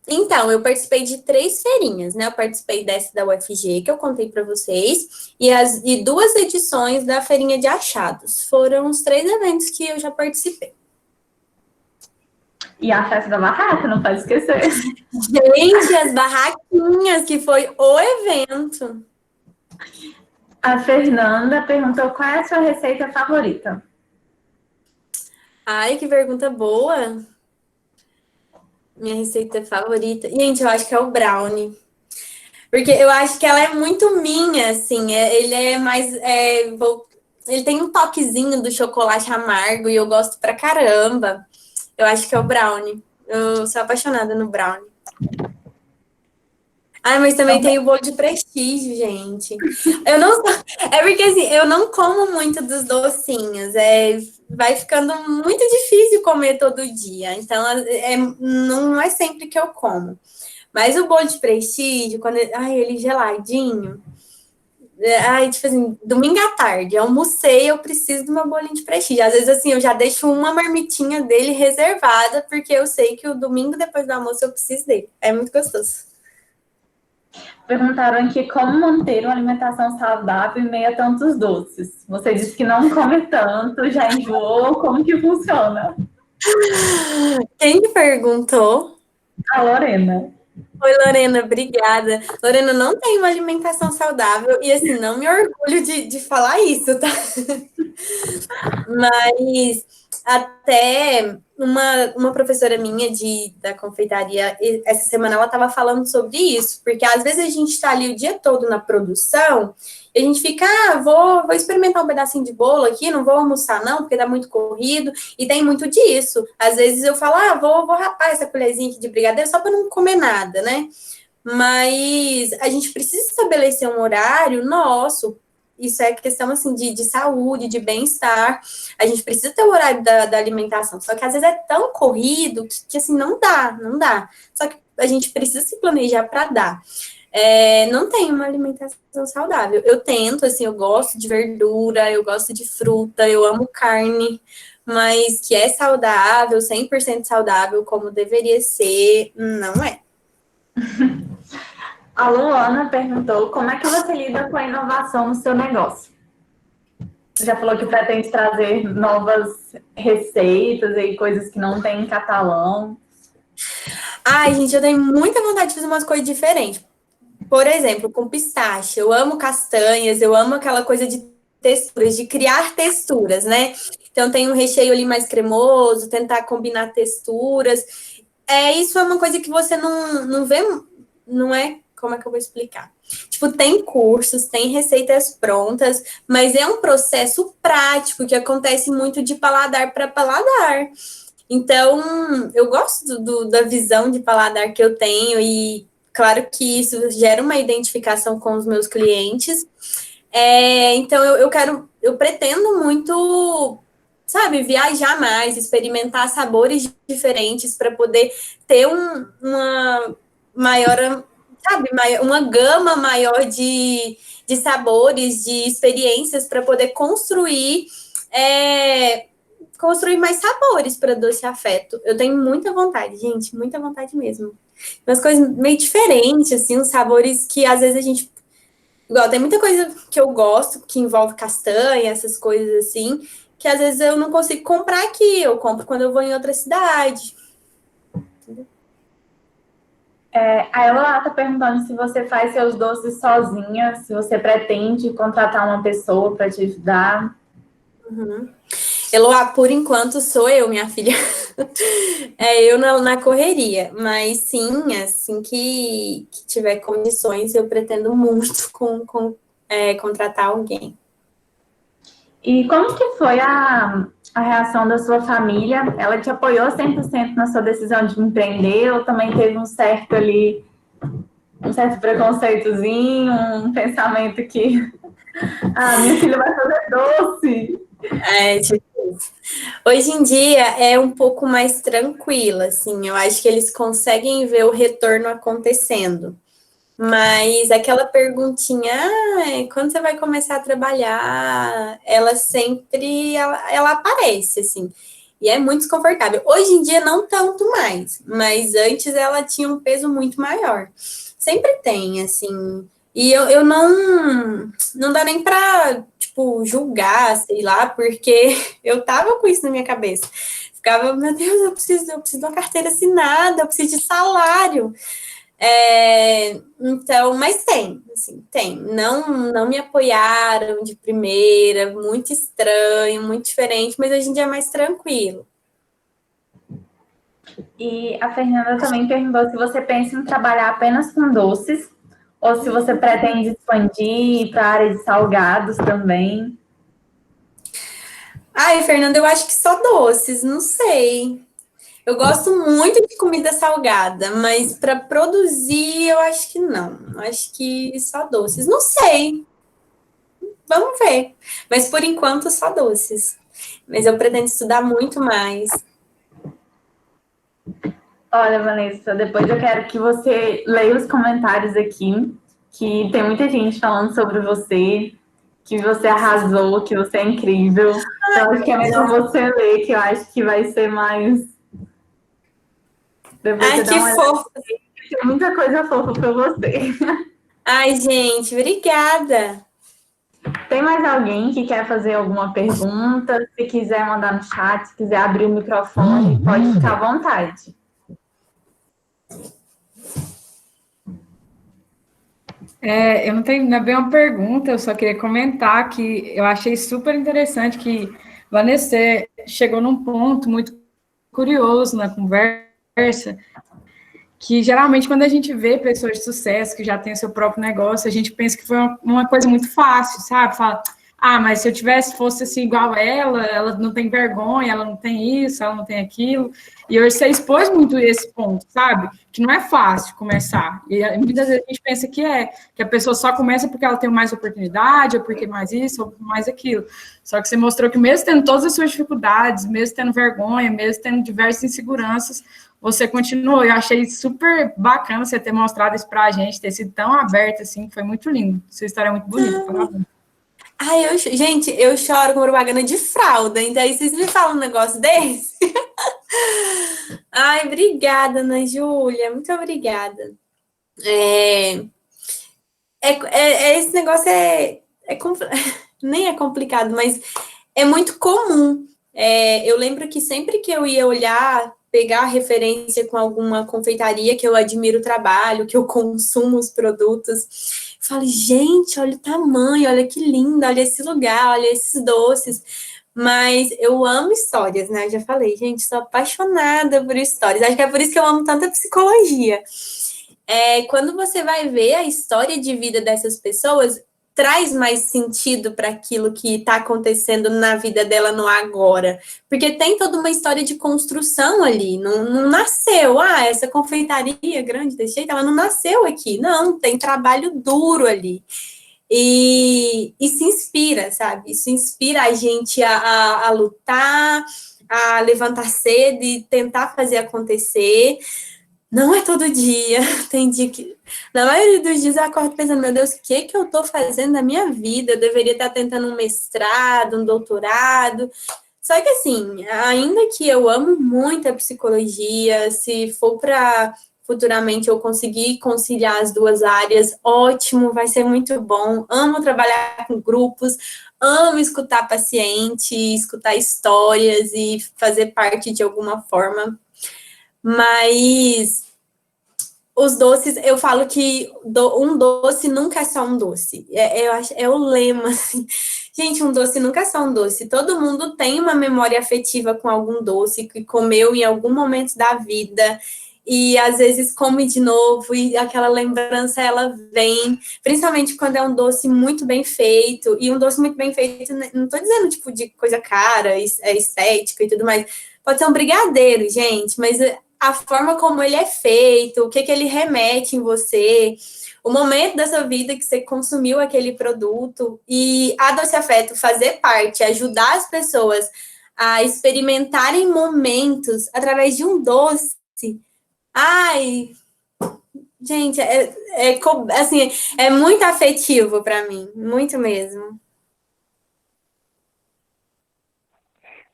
Então, eu participei de 3 feirinhas, né? Eu participei dessa da UFG, que eu contei para vocês, e 2 edições da Feirinha de Achados. Foram os 3 eventos que eu já participei. E a festa da barraca, não pode esquecer. Gente, as barraquinhas, que foi o evento. A Fernanda perguntou qual é a sua receita favorita. Ai, que pergunta boa. Minha receita favorita. Gente, eu acho que é o brownie. Porque eu acho que ela é muito minha, assim. Ele é mais. Ele tem um toquezinho do chocolate amargo e eu gosto pra caramba. Eu acho que é o brownie. Eu sou apaixonada no brownie. Mas também tem o bolo de prestígio, gente. Eu não. É porque assim, eu não como muito dos docinhos. Vai ficando muito difícil comer todo dia. Então, não é sempre que eu como. Mas o bolo de prestígio, quando ele geladinho. Tipo assim, domingo à tarde, almocei, eu preciso de uma bolinha de prestígio. Às vezes, assim, eu já deixo uma marmitinha dele reservada, porque eu sei que o domingo depois do almoço eu preciso dele. É muito gostoso. Perguntaram aqui como manter uma alimentação saudável em meio a tantos doces. Você disse que não come tanto, já enjoou, como que funciona? Quem me perguntou? A Lorena. Oi, Lorena, obrigada. Lorena, não tem uma alimentação saudável e, assim, não me orgulho de falar isso, tá? Mas até uma professora minha da confeitaria, essa semana, ela estava falando sobre isso, porque às vezes a gente está ali o dia todo na produção e a gente fica, vou experimentar um pedacinho de bolo aqui, não vou almoçar não, porque dá muito corrido, e tem muito disso. Às vezes eu falo, vou rapar essa colherzinha aqui de brigadeiro só para não comer nada, né? Mas a gente precisa estabelecer um horário nosso isso é questão, assim, de saúde, de bem-estar. A gente precisa ter o horário da alimentação. Só que, às vezes, é tão corrido que assim, não dá. Só que a gente precisa se planejar para dar. Não tem uma alimentação saudável. Eu tento, assim, eu gosto de verdura, eu gosto de fruta, eu amo carne, mas que é saudável, 100% saudável, como deveria ser, não é. A Luana perguntou como é que você lida com a inovação no seu negócio. Você já falou que pretende trazer novas receitas e coisas que não tem em catalão. Ai, gente, eu tenho muita vontade de fazer umas coisas diferentes. Por exemplo, com pistache. Eu amo castanhas, eu amo aquela coisa de texturas, de criar texturas, né? Então, tem um recheio ali mais cremoso, tentar combinar texturas. Isso é uma coisa que você não vê, não é, como é que eu vou explicar? Tipo, tem cursos, tem receitas prontas, mas é um processo prático que acontece muito de paladar para paladar. Então, eu gosto da visão de paladar que eu tenho e claro que isso gera uma identificação com os meus clientes. Então, eu pretendo muito, sabe, viajar mais, experimentar sabores diferentes para poder ter uma maior, sabe, uma gama maior de sabores, de experiências para poder construir mais sabores para Doce Afeto. Eu tenho muita vontade, gente, muita vontade mesmo. Umas coisas meio diferentes, assim, uns sabores que às vezes a gente. Igual, tem muita coisa que eu gosto, que envolve castanha, essas coisas assim, que às vezes eu não consigo comprar aqui, eu compro quando eu vou em outra cidade. A ela está perguntando se você faz seus doces sozinha, se você pretende contratar uma pessoa para te ajudar. Uhum. Eloá, por enquanto sou eu, minha filha. Eu na correria, mas sim, assim que tiver condições, eu pretendo muito contratar alguém. E como que foi a reação da sua família? Ela te apoiou 100% na sua decisão de empreender ou também teve um certo preconceitozinho, um pensamento que minha filha vai fazer doce? Tipo isso. Hoje em dia é um pouco mais tranquilo, assim, eu acho que eles conseguem ver o retorno acontecendo. Mas aquela perguntinha, quando você vai começar a trabalhar, ela sempre ela aparece, assim, e é muito desconfortável. Hoje em dia não tanto mais, mas antes ela tinha um peso muito maior. Sempre tem, assim, e eu não dá nem pra, tipo, julgar, sei lá, porque eu tava com isso na minha cabeça. Ficava, meu Deus, eu preciso de uma carteira assinada, eu preciso de salário. Então, mas tem, assim, tem. Não me apoiaram de primeira, muito estranho, muito diferente, mas hoje em dia é mais tranquilo. E a Fernanda também perguntou se você pensa em trabalhar apenas com doces ou se você pretende expandir para a área de salgados também. Ai, Fernanda, eu acho que só doces, não sei. Eu gosto muito de comida salgada, mas para produzir eu acho que não. Acho que só doces. Não sei. Vamos ver. Mas por enquanto só doces. Mas eu pretendo estudar muito mais. Olha, Vanessa, depois eu quero que você leia os comentários aqui, que tem muita gente falando sobre você, que você arrasou, que você é incrível. Então, acho que é melhor você ler, que eu acho que vai ser mais. Depois Ai, você dá que uma olhada. fofo. Tem muita coisa fofa para você. Ai, gente, obrigada. Tem mais alguém que quer fazer alguma pergunta? Se quiser mandar no chat, se quiser abrir o microfone, pode ficar à vontade. Eu não tenho não é bem uma pergunta, eu só queria comentar que eu achei super interessante que Vanessa chegou num ponto muito curioso na conversa, que geralmente quando a gente vê pessoas de sucesso que já têm o seu próprio negócio, a gente pensa que foi uma coisa muito fácil, sabe? Fala, mas se eu fosse assim igual ela não tem vergonha, ela não tem isso, ela não tem aquilo. E hoje você expôs muito esse ponto, sabe? Que não é fácil começar. E muitas vezes a gente pensa que a pessoa só começa porque ela tem mais oportunidade, ou porque mais isso, ou mais aquilo. Só que você mostrou que mesmo tendo todas as suas dificuldades, mesmo tendo vergonha, mesmo tendo diversas inseguranças, você continuou. Eu achei super bacana você ter mostrado isso pra gente, ter sido tão aberta assim, foi muito lindo. Sua história é muito bonita, parabéns. Ai, gente, eu choro com propaganda de fralda, então aí vocês me falam um negócio desse? Ai, obrigada, Ana Júlia, muito obrigada. Esse negócio nem é complicado, mas é muito comum. Eu lembro que sempre que eu ia olhar, pegar referência com alguma confeitaria que eu admiro o trabalho, que eu consumo os produtos, eu falo, gente, olha o tamanho, olha que lindo, olha esse lugar, olha esses doces. Mas eu amo histórias, né? Eu já falei, gente, sou apaixonada por histórias. Acho que é por isso que eu amo tanta psicologia. Quando você vai ver a história de vida dessas pessoas, traz mais sentido para aquilo que está acontecendo na vida dela no agora. Porque tem toda uma história de construção ali. Não nasceu, essa confeitaria grande desse jeito, ela não nasceu aqui. Não, tem trabalho duro ali. E se inspira, sabe? Isso inspira a gente a lutar, a levantar cedo e tentar fazer acontecer. Não é todo dia, tem dia que... Na maioria dos dias eu acordo pensando, meu Deus, o que eu estou fazendo na minha vida? Eu deveria estar tentando um mestrado, um doutorado. Só que assim, ainda que eu amo muito a psicologia, se for para futuramente eu conseguir conciliar as duas áreas, ótimo, vai ser muito bom. Amo trabalhar com grupos, amo escutar paciente, escutar histórias e fazer parte de alguma forma. Mas os doces, eu falo que um doce nunca é só um doce. Eu acho, é o lema, assim. Gente, um doce nunca é só um doce. Todo mundo tem uma memória afetiva com algum doce que comeu em algum momento da vida. E às vezes come de novo e aquela lembrança ela vem, principalmente quando é um doce muito bem feito. E um doce muito bem feito, não estou dizendo tipo de coisa cara, estética e tudo mais. Pode ser um brigadeiro, gente, mas a forma como ele é feito, o que ele remete em você, o momento da sua vida que você consumiu aquele produto e a Doce Afeto fazer parte, ajudar as pessoas a experimentarem momentos através de um doce. Ai, gente, assim, é muito afetivo para mim, muito mesmo.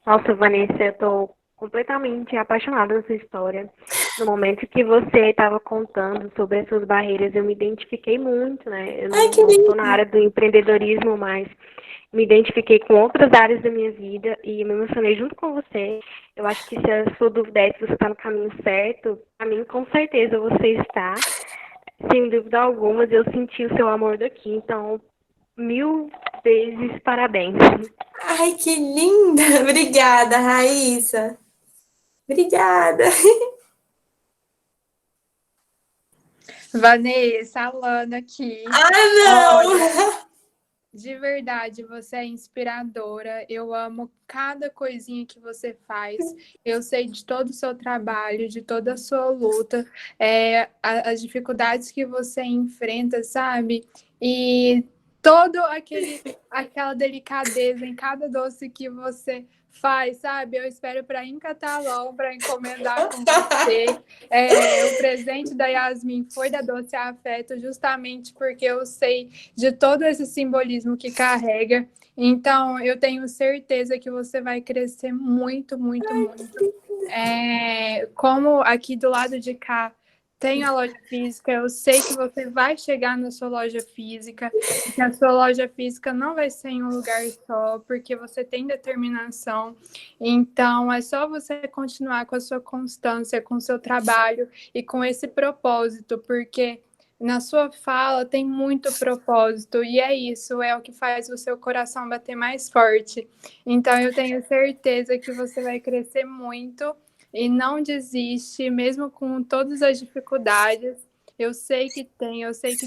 Nossa, Vanessa, eu tô completamente apaixonada da sua história. No momento que você estava contando sobre as suas barreiras, eu me identifiquei muito, né? Eu Ai, não que estou lindo. na área do empreendedorismo, mas me identifiquei com outras áreas da minha vida e me emocionei junto com você. Eu acho que se a sua dúvida é se você está no caminho certo, a mim com certeza você está. Sem dúvida alguma, eu senti o seu amor daqui, então 1000 vezes parabéns. Ai, que linda! Obrigada, Raíssa. Obrigada. Vanessa, Alana aqui. Não! Olha, de verdade, você é inspiradora. Eu amo cada coisinha que você faz. Eu sei de todo o seu trabalho, de toda a sua luta, as dificuldades que você enfrenta, sabe? E aquela delicadeza em cada doce que você faz, sabe? Eu espero para ir em Catalão para encomendar com você. O presente da Yasmin foi da Doce Afeto, justamente porque eu sei de todo esse simbolismo que carrega. Então, eu tenho certeza que você vai crescer muito, muito, muito. Como aqui do lado de cá tem a loja física, eu sei que você vai chegar na sua loja física, que a sua loja física não vai ser em um lugar só, porque você tem determinação. Então, é só você continuar com a sua constância, com o seu trabalho e com esse propósito, porque na sua fala tem muito propósito, e é isso, é o que faz o seu coração bater mais forte. Então, eu tenho certeza que você vai crescer muito e não desiste, mesmo com todas as dificuldades. Eu sei que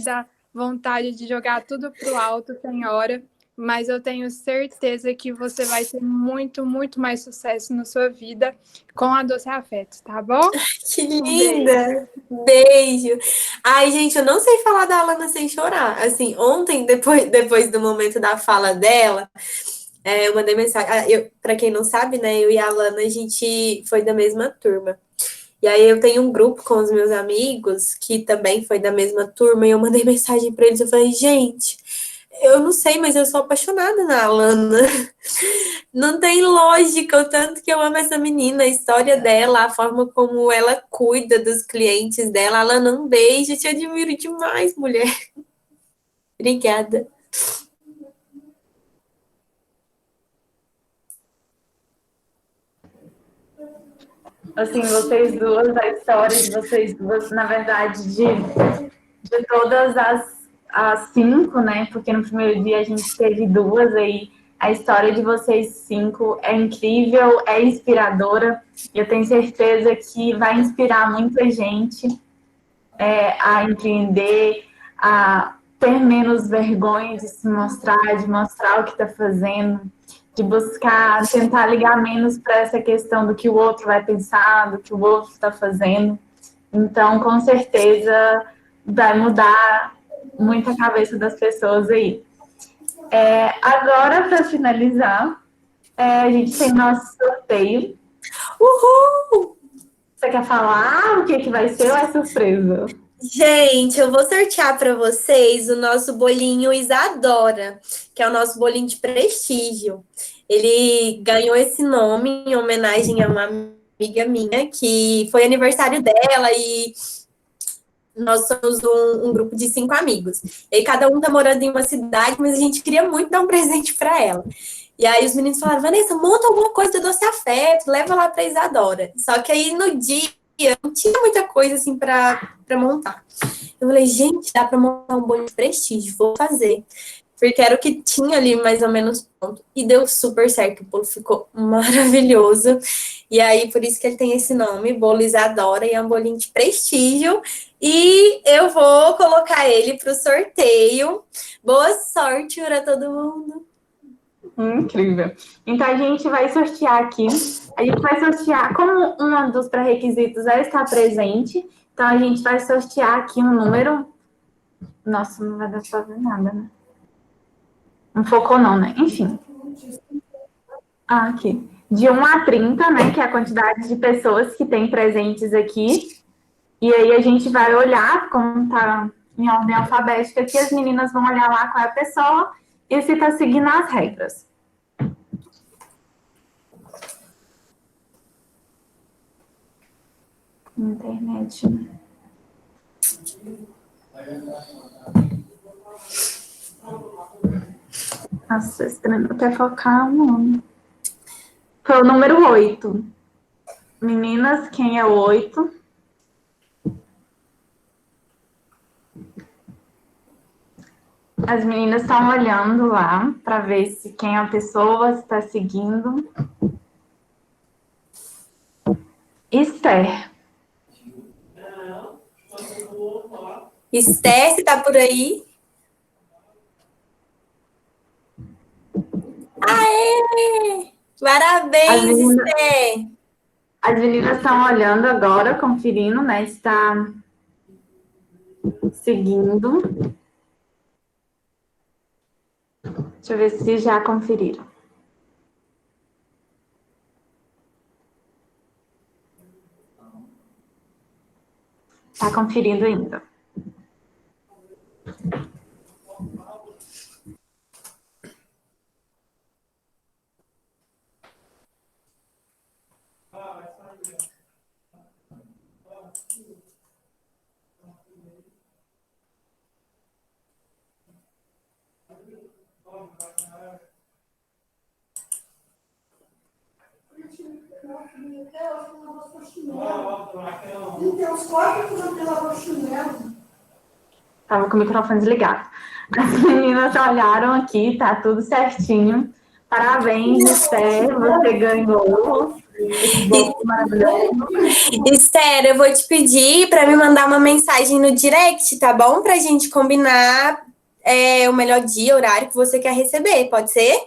dá vontade de jogar tudo pro alto, tem hora, mas eu tenho certeza que você vai ter muito, muito mais sucesso na sua vida com a Doce Afetos, tá bom? Que linda! Beijo! Ai, gente, eu não sei falar da Alana sem chorar. Assim, ontem, depois do momento da fala dela, eu mandei mensagem. Para quem não sabe, né, eu e a Alana, a gente foi da mesma turma. E aí eu tenho um grupo com os meus amigos que também foi da mesma turma, e eu mandei mensagem para eles, eu falei, gente, eu não sei, mas eu sou apaixonada na Alana. Não tem lógica o tanto que eu amo essa menina, a história dela, a forma como ela cuida dos clientes dela. Alana, um beijo, te admiro demais, mulher. Obrigada. Assim, vocês duas, a história de vocês duas, na verdade, de todas as 5, né? Porque no primeiro dia a gente teve 2 aí. A história de vocês 5 é incrível, é inspiradora. E eu tenho certeza que vai inspirar muita gente a empreender, a ter menos vergonha de se mostrar, de mostrar o que está fazendo, de buscar, tentar ligar menos para essa questão do que o outro vai pensar, do que o outro está fazendo. Então, com certeza, vai mudar muito a cabeça das pessoas aí. Agora, para finalizar, a gente tem nosso sorteio. Uhul! Você quer falar o que vai ser ou é surpresa? Gente, eu vou sortear para vocês o nosso bolinho Isadora, que é o nosso bolinho de prestígio. Ele ganhou esse nome em homenagem a uma amiga minha, que foi aniversário dela, e nós somos um grupo de 5 amigos. E aí, cada um tá morando em uma cidade, mas a gente queria muito dar um presente para ela. E aí os meninos falaram, Vanessa, monta alguma coisa do Doce Afeto, leva lá para Isadora. Só que aí no dia não tinha muita coisa assim para montar. Eu falei, gente, dá para montar um bolinho de prestígio, vou fazer. Porque era o que tinha ali mais ou menos pronto. E deu super certo, o bolo ficou maravilhoso. E aí, por isso que ele tem esse nome, Bolo Isadora, e é um bolinho de prestígio. E eu vou colocar ele para o sorteio. Boa sorte para todo mundo. Incrível. Então, a gente vai sortear aqui. A gente vai sortear, como um dos pré-requisitos é estar presente, então a gente vai sortear aqui um número. Nossa, não vai dar pra ver nada, né? Não focou não, né? Enfim. Aqui. De 1 a 30, né? Que é a quantidade de pessoas que tem presentes aqui. E aí a gente vai olhar, como tá em ordem alfabética aqui, as meninas vão olhar lá qual é a pessoa e se tá seguindo as regras. Internet, né? Nossa, estranho até focar o nome. Foi o número 8. Meninas, quem é o 8? As meninas estão olhando lá para ver se quem é a pessoa está seguindo. Esther. Esther, você tá por aí? Aê! Parabéns, Esther! As meninas estão olhando agora, conferindo, né? Está seguindo. Deixa eu ver se já conferiram. Está conferindo ainda. Estava com o microfone desligado. As meninas olharam aqui, tá tudo certinho. Parabéns, Esther, você ganhou esse bolo maravilhoso. Esther, eu vou te pedir para me mandar uma mensagem no direct, tá bom? Pra gente combinar o melhor dia, horário que você quer receber, pode ser?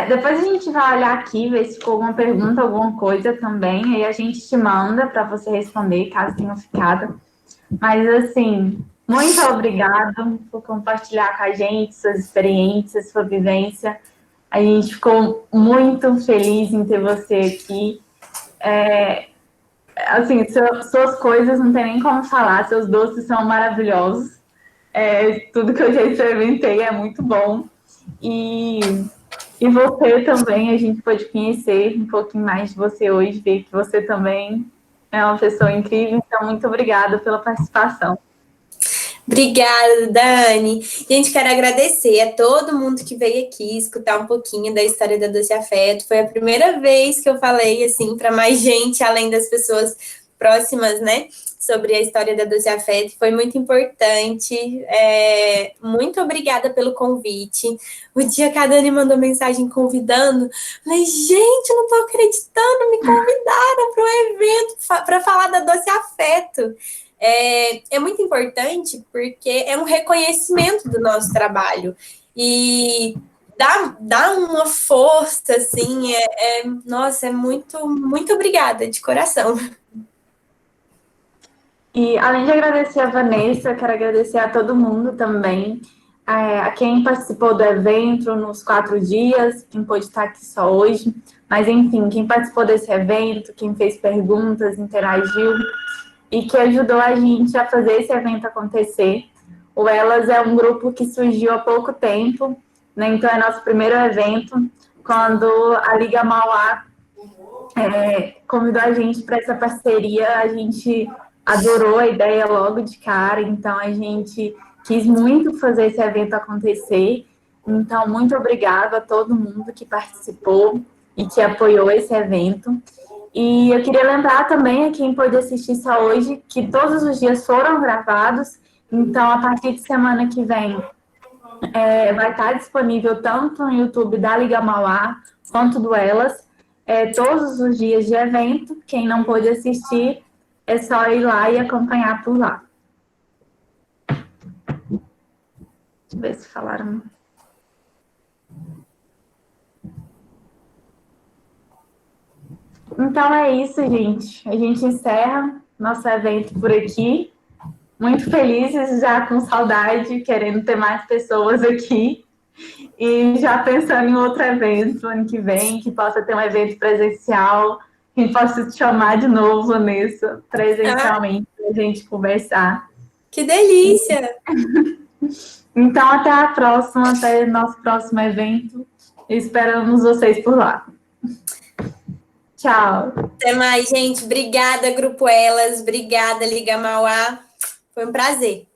Depois a gente vai olhar aqui, ver se ficou alguma pergunta, alguma coisa também, aí a gente te manda para você responder, caso tenha ficado. Mas, assim, muito obrigada por compartilhar com a gente suas experiências, sua vivência. A gente ficou muito feliz em ter você aqui. Assim, suas coisas não tem nem como falar, seus doces são maravilhosos. Tudo que eu já experimentei é muito bom. E você também, a gente pode conhecer um pouquinho mais de você hoje, ver que você também é uma pessoa incrível. Então, muito obrigada pela participação. Obrigada, Dani. Gente, quero agradecer a todo mundo que veio aqui escutar um pouquinho da história da Doce Afeto. Foi a primeira vez que eu falei, assim, para mais gente, além das pessoas próximas, né, sobre a história da Doce Afeto. Foi muito importante. Muito obrigada pelo convite. O dia que a Dani mandou mensagem convidando, falei, gente, eu não tô acreditando, me convidaram para um evento para falar da Doce Afeto. É muito importante porque é um reconhecimento do nosso trabalho e dá uma força, assim, nossa, é muito obrigada, de coração. E além de agradecer a Vanessa, quero agradecer a todo mundo também, a quem participou do evento nos 4 dias, quem pôde estar aqui só hoje, mas enfim, quem participou desse evento, quem fez perguntas, interagiu e que ajudou a gente a fazer esse evento acontecer. O Elas é um grupo que surgiu há pouco tempo, né? Então é nosso primeiro evento, quando a Liga Mauá convidou a gente para essa parceria, a gente adorou a ideia logo de cara, então a gente quis muito fazer esse evento acontecer. Então, muito obrigada a todo mundo que participou e que apoiou esse evento. E eu queria lembrar também a quem pôde assistir só hoje que todos os dias foram gravados, então a partir de semana que vem vai estar disponível tanto no YouTube da Liga Mauá quanto do Elas, todos os dias de evento. Quem não pôde assistir, é só ir lá e acompanhar por lá. Deixa eu ver se falaram. Então é isso, gente. A gente encerra nosso evento por aqui. Muito felizes, já com saudade, querendo ter mais pessoas aqui. E já pensando em outro evento ano que vem, que possa ter um evento presencial, que possa te chamar de novo, Vanessa, presencialmente, para a gente conversar. Que delícia! Então, até a próxima, até nosso próximo evento. Esperamos vocês por lá. Tchau. Até mais, gente. Obrigada, Grupo Elas. Obrigada, Liga Mauá. Foi um prazer.